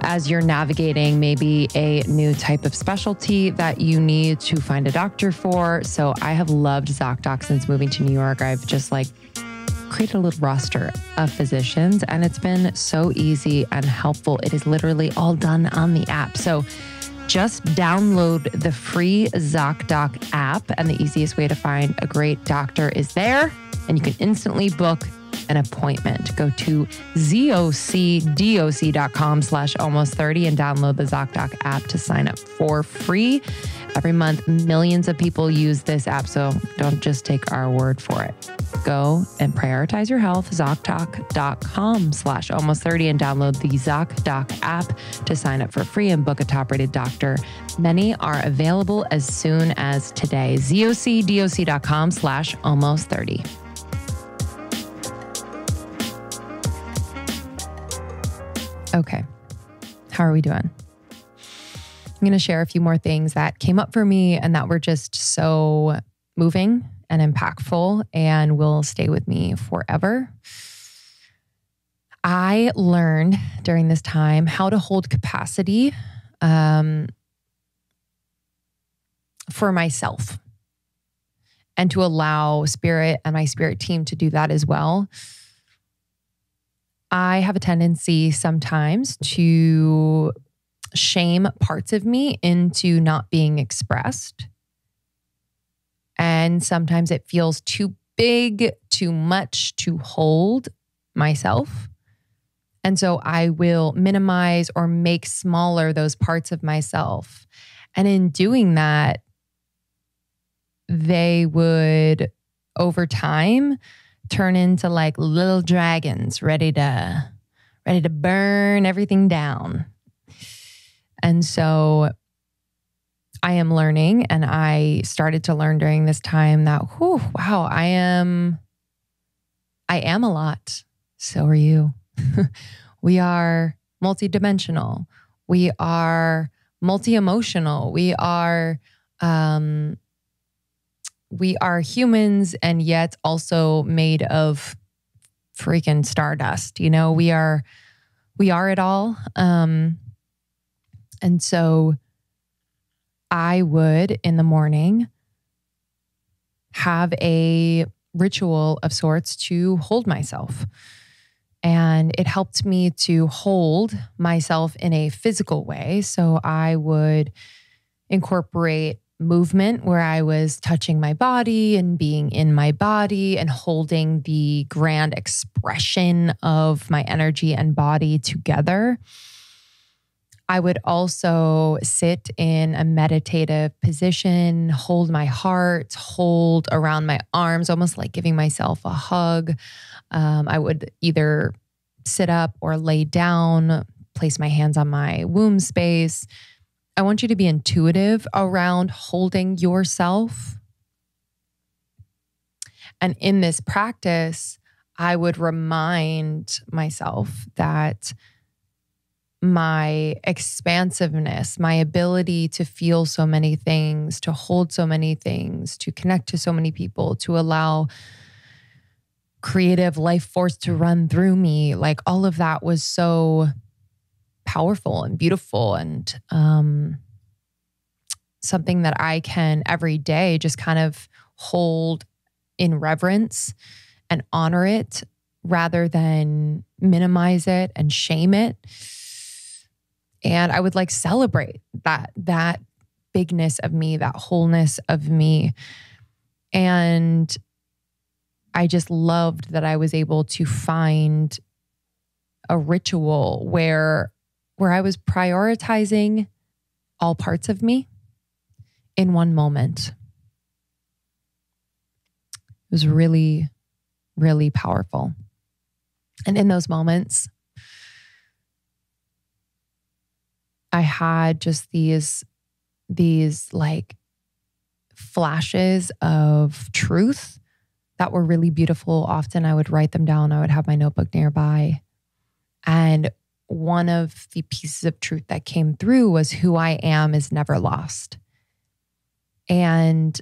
as you're navigating maybe a new type of specialty that you need to find a doctor for. So I have loved ZocDoc since moving to New York. I've just created a little roster of physicians and it's been so easy and helpful. It is literally all done on the app. So just download the free ZocDoc app, and the easiest way to find a great doctor is there, and you can instantly book an appointment. Go to zocdoc.com/almost30 and download the ZocDoc app to sign up for free. Every month, millions of people use this app, so don't just take our word for it. Go and prioritize your health, zocdoc.com/almost30 and download the ZocDoc app to sign up for free and book a top-rated doctor. Many are available as soon as today. zocdoc.com/almost30. Okay, how are we doing? I'm going to share a few more things that came up for me and that were just so moving and impactful and will stay with me forever. I learned during this time how to hold capacity for myself and to allow spirit and my spirit team to do that as well. I have a tendency sometimes to shame parts of me into not being expressed. And sometimes it feels too big, too much to hold myself. And so I will minimize or make smaller those parts of myself. And in doing that, they would, over time, turn into like little dragons ready to burn everything down. And so I am learning, and I started to learn during this time that, wow, I am a lot. So are you. We are multidimensional. We are multi-emotional. We are humans and yet also made of freaking stardust. You know, we are it all. And so I would, in the morning, have a ritual of sorts to hold myself. And it helped me to hold myself in a physical way. So I would incorporate movement where I was touching my body and being in my body and holding the grand expression of my energy and body together. I would also sit in a meditative position, hold my heart, hold around my arms, almost like giving myself a hug. I would either sit up or lay down, place my hands on my womb space, I want you to be intuitive around holding yourself. And in this practice, I would remind myself that my expansiveness, my ability to feel so many things, to hold so many things, to connect to so many people, to allow creative life force to run through me, like all of that was so powerful and beautiful, and something that I can every day just kind of hold in reverence and honor it rather than minimize it and shame it. And I would like celebrate that bigness of me, that wholeness of me. And I just loved that I was able to find a ritual where I was prioritizing all parts of me in one moment. It was really, really powerful. And in those moments, I had just these like flashes of truth that were really beautiful. Often I would write them down. I would have my notebook nearby. And one of the pieces of truth that came through was who I am is never lost. And,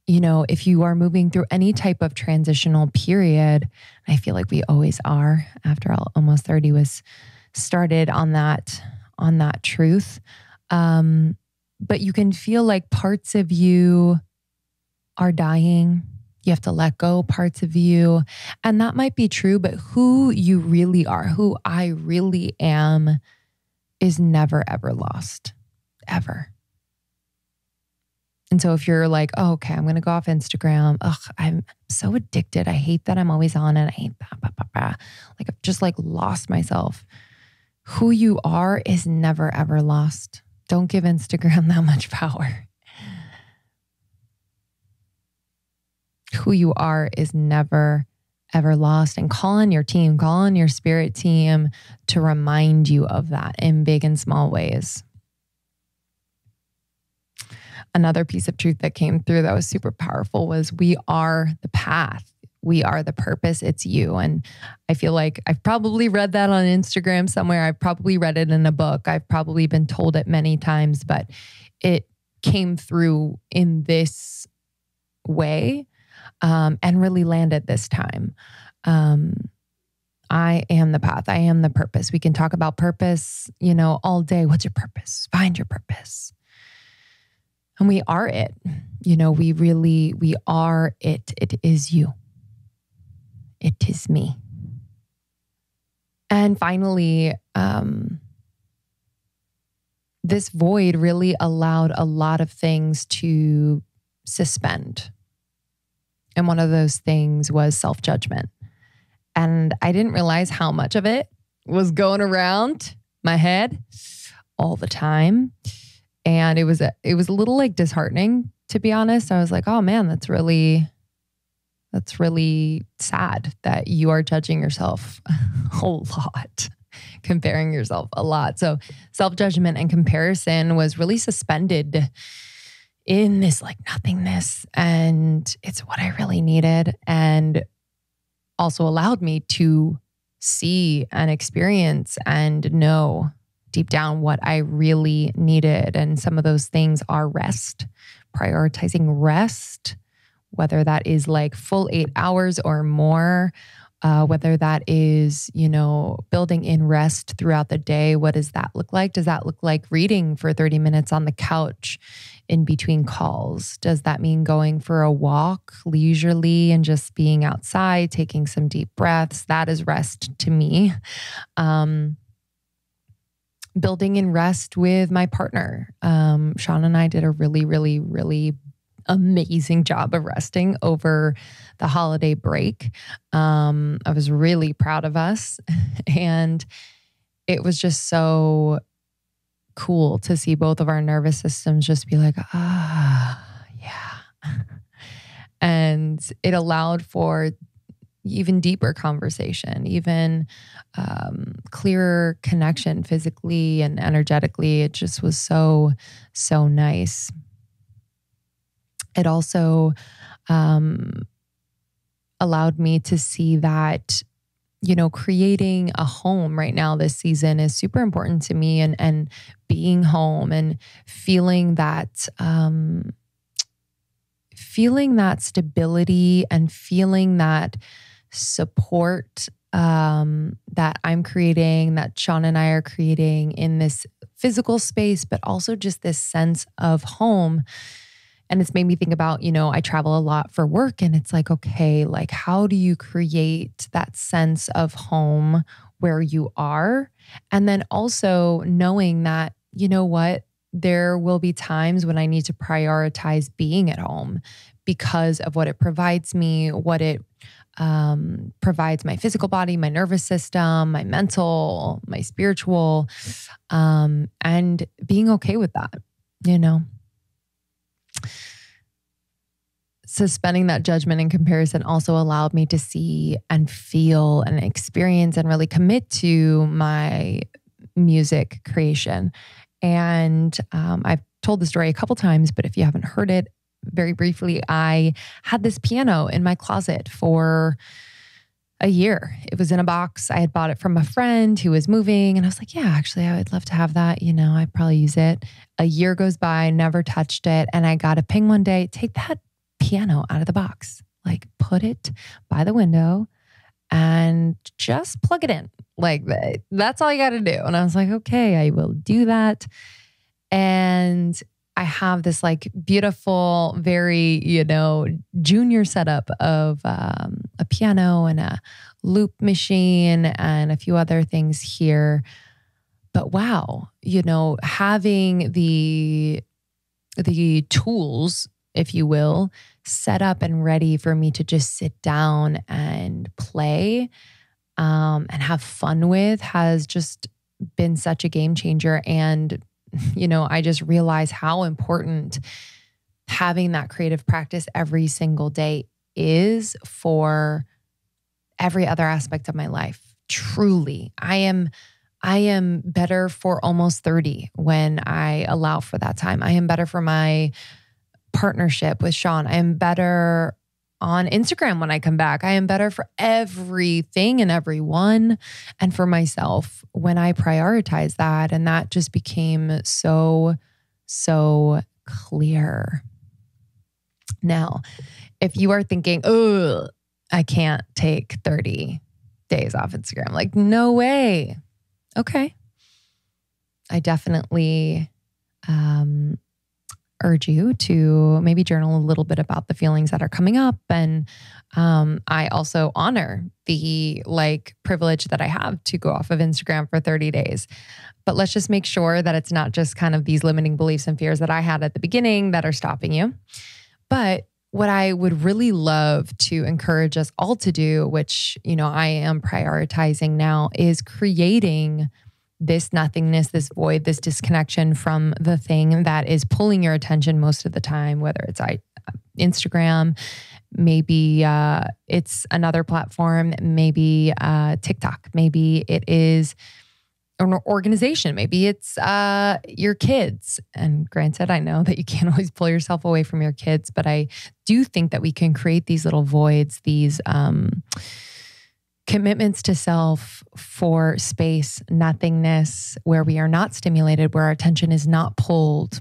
you know, if you are moving through any type of transitional period, I feel like we always are, after all, almost 30 was started on that truth. But you can feel like parts of you are dying. You have to let go parts of you. And that might be true, but who you really are, who I really am, is never, ever lost, ever. And so if you're like, oh, okay, I'm going to go off Instagram. Ugh, I'm so addicted. I hate that I'm always on it. I hate that. Blah, blah, blah. Like I've just like lost myself. Who you are is never, ever lost. Don't give Instagram that much power. Who you are is never, ever lost. And call on your team, call on your spirit team to remind you of that in big and small ways. Another piece of truth that came through that was super powerful was we are the path. We are the purpose. It's you. And I feel like I've probably read that on Instagram somewhere. I've probably read it in a book. I've probably been told it many times, but it came through in this way and really landed this time. I am the path. I am the purpose. We can talk about purpose, you know, all day. What's your purpose? Find your purpose. And we are it. You know, we are it. It is you. It is me. And finally, this void really allowed a lot of things to suspend. And one of those things was self-judgment. And I didn't realize how much of it was going around my head all the time. And it was a little like disheartening, to be honest. I was like, oh man, that's really sad that you are judging yourself a lot, comparing yourself a lot. So self-judgment and comparison was really suspended in this like nothingness. And it's what I really needed. And also allowed me to see and experience and know deep down what I really needed. And some of those things are rest, prioritizing rest, whether that is like full 8 hours or more, whether that is, you know, building in rest throughout the day. What does that look like? Does that look like reading for 30 minutes on the couch in between calls? Does that mean going for a walk leisurely and just being outside, taking some deep breaths? That is rest to me. Building in rest with my partner. Sean and I did a really, really, really amazing job of resting over the holiday break. I was really proud of us. And it was just so cool to see both of our nervous systems just be like, yeah. And it allowed for, even deeper conversation, even clearer connection physically and energetically. It just was so, so nice. It also allowed me to see that, creating a home right now this season is super important to me, and being home and feeling that stability and feeling that support that I'm creating, that Sean and I are creating in this physical space, but also just this sense of home. And it's made me think about, I travel a lot for work, and it's like, okay, like how do you create that sense of home where you are? And then also knowing that, there will be times when I need to prioritize being at home because of what it provides me, what it provides my physical body, my nervous system, my mental, my spiritual, and being okay with that, Suspending that judgment and comparison also allowed me to see and feel and experience and really commit to my music creation. And I've told the story a couple times, but if you haven't heard it, very briefly, I had this piano in my closet for a year. It was in a box. I had bought it from a friend who was moving, and I was like, yeah, actually, I would love to have that. I'd probably use it. A year goes by, never touched it. And I got a ping one day, take that piano out of the box, like put it by the window and just plug it in. Like that's all you got to do. And I was like, okay, I will do that. And I have this like beautiful, very, junior setup of a piano and a loop machine and a few other things here. But wow, having the tools, if you will, set up and ready for me to just sit down and play and have fun with has just been such a game changer. And, I just realize how important having that creative practice every single day is for every other aspect of my life. Truly, I am better for almost 30 when I allow for that time. I am better for my partnership with Sean. I am better on Instagram when I come back. I am better for everything and everyone, and for myself when I prioritize that. And that just became so, so clear. Now, if you are thinking, oh, I can't take 30 days off Instagram, like no way. Okay. I definitely urge you to maybe journal a little bit about the feelings that are coming up. And I also honor the privilege that I have to go off of Instagram for 30 days. But let's just make sure that it's not just kind of these limiting beliefs and fears that I had at the beginning that are stopping you. But what I would really love to encourage us all to do, which, I am prioritizing now, is creating this nothingness, this void, this disconnection from the thing that is pulling your attention most of the time, whether it's Instagram, maybe it's another platform, maybe TikTok, maybe it is an organization, maybe it's your kids. And granted, I know that you can't always pull yourself away from your kids, but I do think that we can create these little voids, these commitments to self for space, nothingness, where we are not stimulated, where our attention is not pulled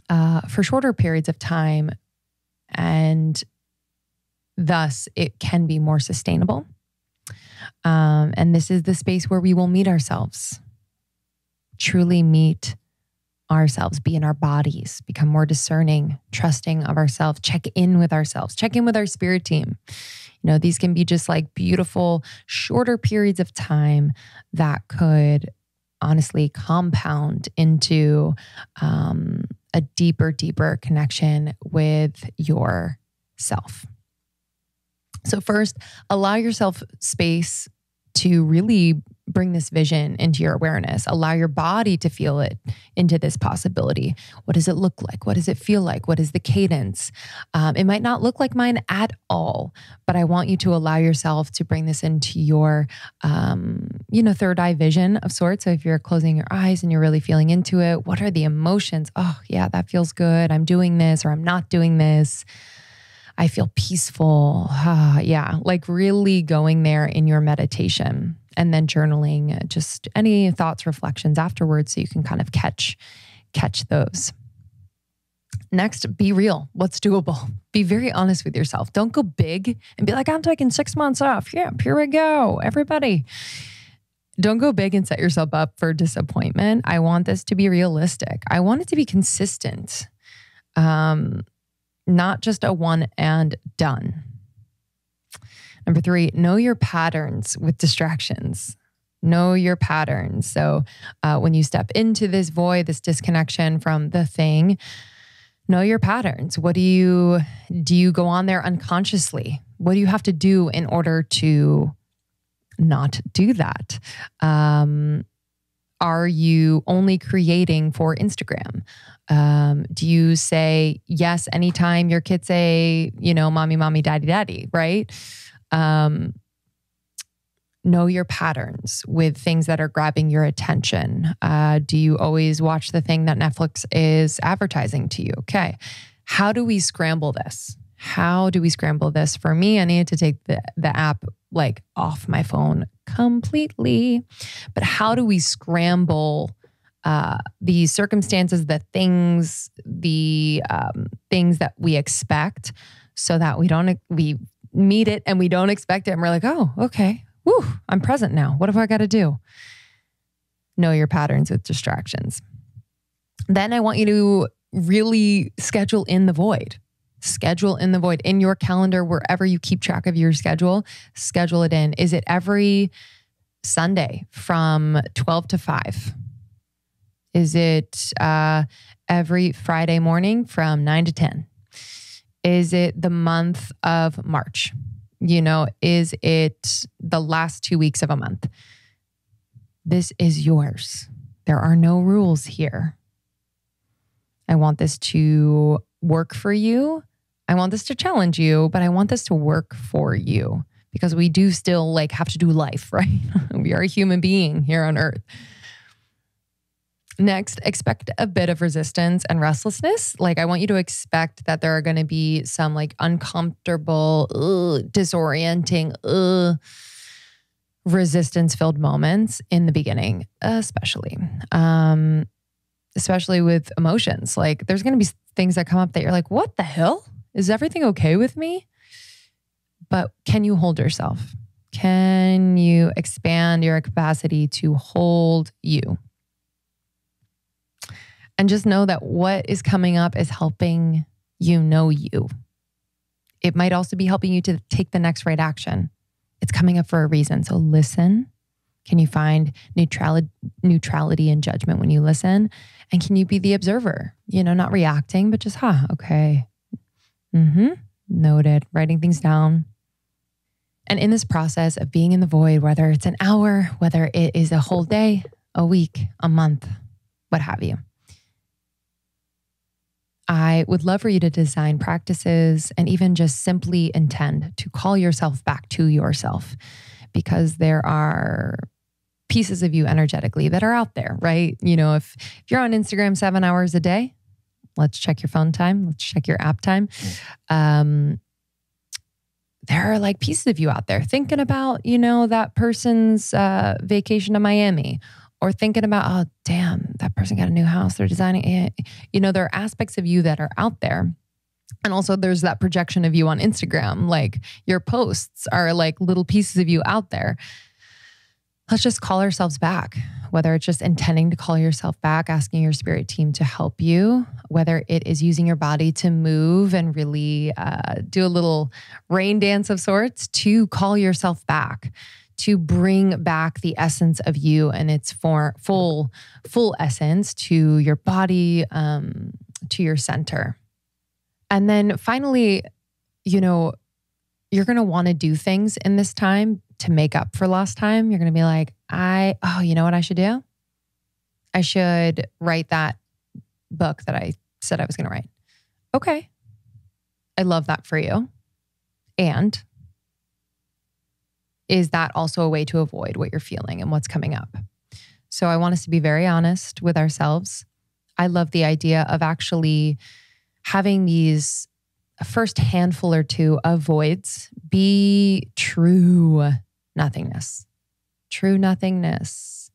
for shorter periods of time. And thus it can be more sustainable. And this is the space where we will meet ourselves, truly meet ourselves, be in our bodies, become more discerning, trusting of ourselves, check in with ourselves, check in with our spirit team. These can be just like beautiful, shorter periods of time that could honestly compound into a deeper connection with yourself. So first, allow yourself space to really bring this vision into your awareness. Allow your body to feel it into this possibility. What does it look like? What does it feel like? What is the cadence? It might not look like mine at all, but I want you to allow yourself to bring this into your, third eye vision of sorts. So if you're closing your eyes and you're really feeling into it, what are the emotions? Oh yeah, that feels good. I'm doing this or I'm not doing this. I feel peaceful. Like really going there in your meditation and then journaling just any thoughts, reflections afterwards so you can kind of catch those. Next, be real. What's doable? Be very honest with yourself. Don't go big and be like, I'm taking 6 months off. Yeah, here we go. Everybody. Don't go big and set yourself up for disappointment. I want this to be realistic. I want it to be consistent. Not just a one and done. Number 3, know your patterns with distractions. Know your patterns. So when you step into this void, this disconnection from the thing, know your patterns. What do you go on there unconsciously? What do you have to do in order to not do that? Are you only creating for Instagram? Do you say yes anytime your kids say, mommy, mommy, daddy, daddy, right? Know your patterns with things that are grabbing your attention. Do you always watch the thing that Netflix is advertising to you? Okay. How do we scramble this? For me, I needed to take the app like off my phone completely. But how do we scramble the circumstances, the things that we expect so that we meet it and we don't expect it and we're like, oh, okay. Whew, I'm present now. What have I got to do? Know your patterns with distractions. Then I want you to really schedule in the void. Schedule in the void in your calendar, wherever you keep track of your schedule, schedule it in. Is it every Sunday from 12 to 5? Is it every Friday morning from 9 to 10? Is it the month of March? Is it the last 2 weeks of a month? This is yours. There are no rules here. I want this to work for you. I want this to challenge you, but I want this to work for you because we do still have to do life, right? We are a human being here on earth. Next, expect a bit of resistance and restlessness. I want you to expect that there are going to be some uncomfortable, disorienting, resistance-filled moments in the beginning, especially with emotions. There's going to be things that come up that you're like, what the hell? Is everything okay with me? But can you hold yourself? Can you expand your capacity to hold you? And just know that what is coming up is helping you know you. It might also be helping you to take the next right action. It's coming up for a reason. So listen. Can you find neutrality and judgment when you listen? And can you be the observer? Not reacting, but just, okay. Noted. Writing things down. And in this process of being in the void, whether it's an hour, whether it is a whole day, a week, a month, what have you, I would love for you to design practices and even just simply intend to call yourself back to yourself, because there are pieces of you energetically that are out there, right? If you're on Instagram 7 hours a day, let's check your phone time. Let's check your app time. There are pieces of you out there thinking about, that person's vacation to Miami, or thinking about, oh, damn, that person got a new house. They're designing it. There are aspects of you that are out there. And also there's that projection of you on Instagram. Your posts are little pieces of you out there. Let's just call ourselves back, whether it's just intending to call yourself back, asking your spirit team to help you, whether it is using your body to move and really do a little rain dance of sorts to call yourself back, to bring back the essence of you and its full essence to your body, to your center. And then finally, you're going to want to do things in this time to make up for lost time. You're going to be like, you know what I should do? I should write that book that I said I was going to write. Okay. I love that for you. And is that also a way to avoid what you're feeling and what's coming up? So I want us to be very honest with ourselves. I love the idea of actually having these first handful or two of voids be true nothingness. True nothingness.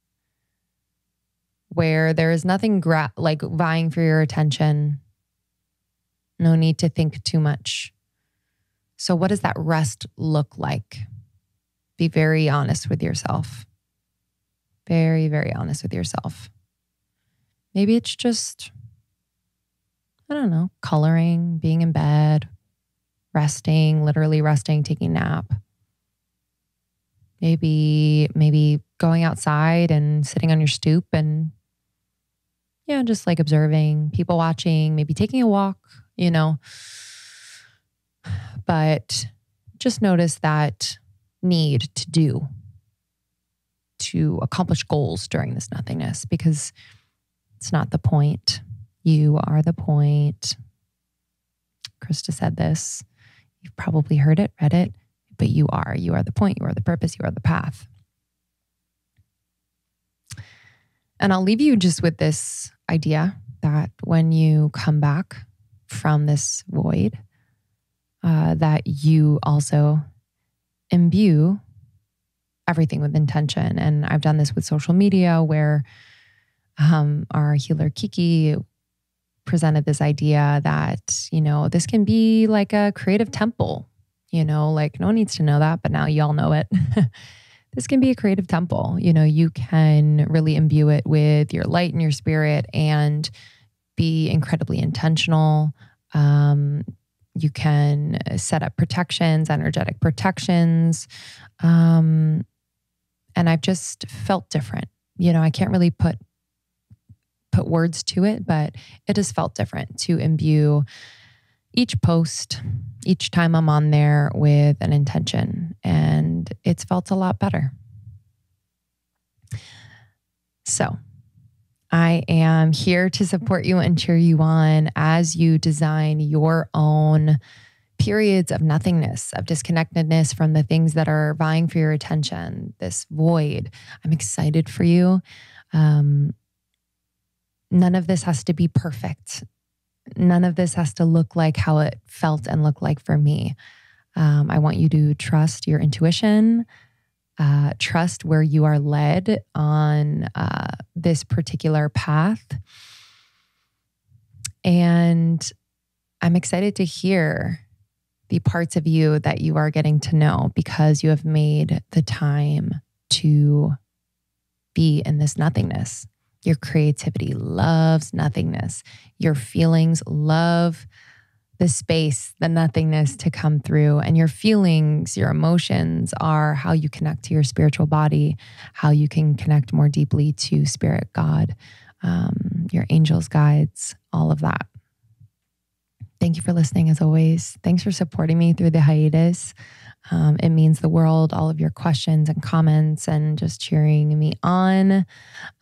Where there is nothing like vying for your attention. No need to think too much. So what does that rest look like? Be very honest with yourself. Very, very honest with yourself. Maybe it's just, I don't know, coloring, being in bed, resting, literally resting, taking a nap. Maybe going outside and sitting on your stoop and just like observing, people watching, maybe taking a walk, But just notice that need to accomplish goals during this nothingness, because it's not the point. You are the point. Krista said this. You've probably heard it, read it, but you are the point. You are the purpose. You are the path. And I'll leave you just with this idea that when you come back from this void, that you also imbue everything with intention. And I've done this with social media where our healer Kiki presented this idea that, this can be like a creative temple, like no one needs to know that, but now y'all know it. This can be a creative temple. You can really imbue it with your light and your spirit and be incredibly intentional. You can set up protections, energetic protections. And I've just felt different. I can't really put words to it, but it has felt different to imbue each post, each time I'm on there with an intention, and it's felt a lot better. So I am here to support you and cheer you on as you design your own periods of nothingness, of disconnectedness from the things that are vying for your attention, this void. I'm excited for you. None of this has to be perfect. None of this has to look like how it felt and looked like for me. I want you to trust your intuition, trust where you are led on this particular path. And I'm excited to hear the parts of you that you are getting to know because you have made the time to be in this nothingness. Your creativity loves nothingness. Your feelings love the space, the nothingness to come through. And your feelings, your emotions are how you connect to your spiritual body, how you can connect more deeply to spirit, God, your angels, guides, all of that. Thank you for listening as always. Thanks for supporting me through the hiatus. It means the world, all of your questions and comments and just cheering me on.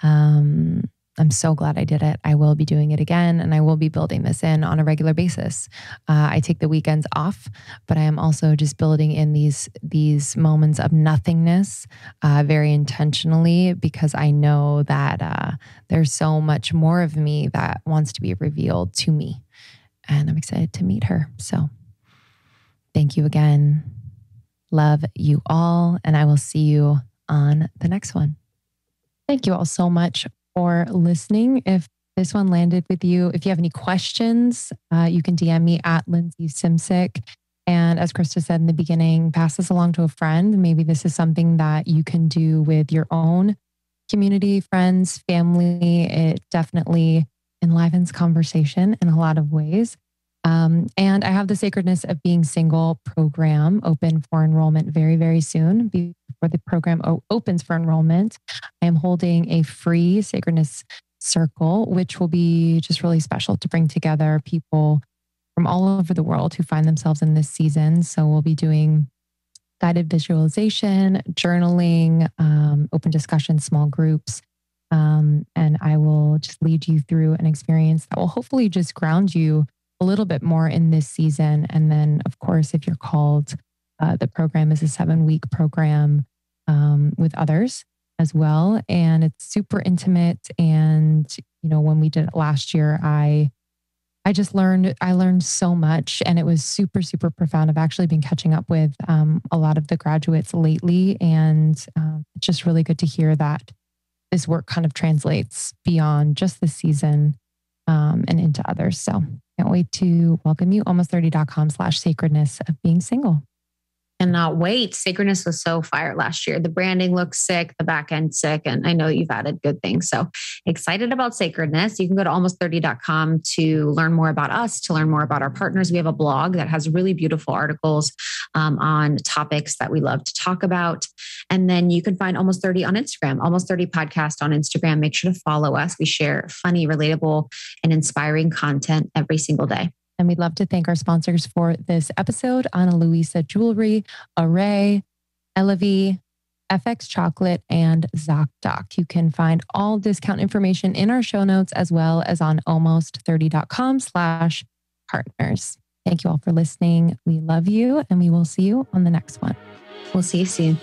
I'm so glad I did it. I will be doing it again, and I will be building this in on a regular basis. I take the weekends off, but I am also just building in these moments of nothingness very intentionally, because I know that there's so much more of me that wants to be revealed to me, and I'm excited to meet her. So thank you again. Love you all, and I will see you on the next one. Thank you all so much for listening. If this one landed with you, if you have any questions, you can DM me at Lindsey Simcik. And as Krista said in the beginning, pass this along to a friend. Maybe this is something that you can do with your own community, friends, family. It definitely enlivens conversation in a lot of ways. And I have the Sacredness of Being Single program open for enrollment very, very soon. Before the program opens for enrollment, I am holding a free Sacredness Circle, which will be just really special to bring together people from all over the world who find themselves in this season. So we'll be doing guided visualization, journaling, open discussion, small groups. And I will just lead you through an experience that will hopefully just ground you a little bit more in this season. And then, of course, if you're called, the program is a 7-week program with others as well. And it's super intimate. And, when we did it last year, I learned so much, and it was super, super profound. I've actually been catching up with a lot of the graduates lately, and it's just really good to hear that this work kind of translates beyond just the season and into others. So can't wait to welcome you. almost30.com/sacredness of being single. Cannot wait. Sacredness was so fire last year. The branding looks sick, the back end sick, and I know you've added good things. So excited about Sacredness. You can go to almost30.com to learn more about us, to learn more about our partners. We have a blog that has really beautiful articles on topics that we love to talk about. And then you can find Almost 30 on Instagram, Almost 30 podcast on Instagram. Make sure to follow us. We share funny, relatable, and inspiring content every single day. And we'd love to thank our sponsors for this episode: Ana Luisa Jewelry, Array, Elevie, FX Chocolate, and ZocDoc. You can find all discount information in our show notes, as well as on almost30.com/partners. Thank you all for listening. We love you, and we will see you on the next one. We'll see you soon.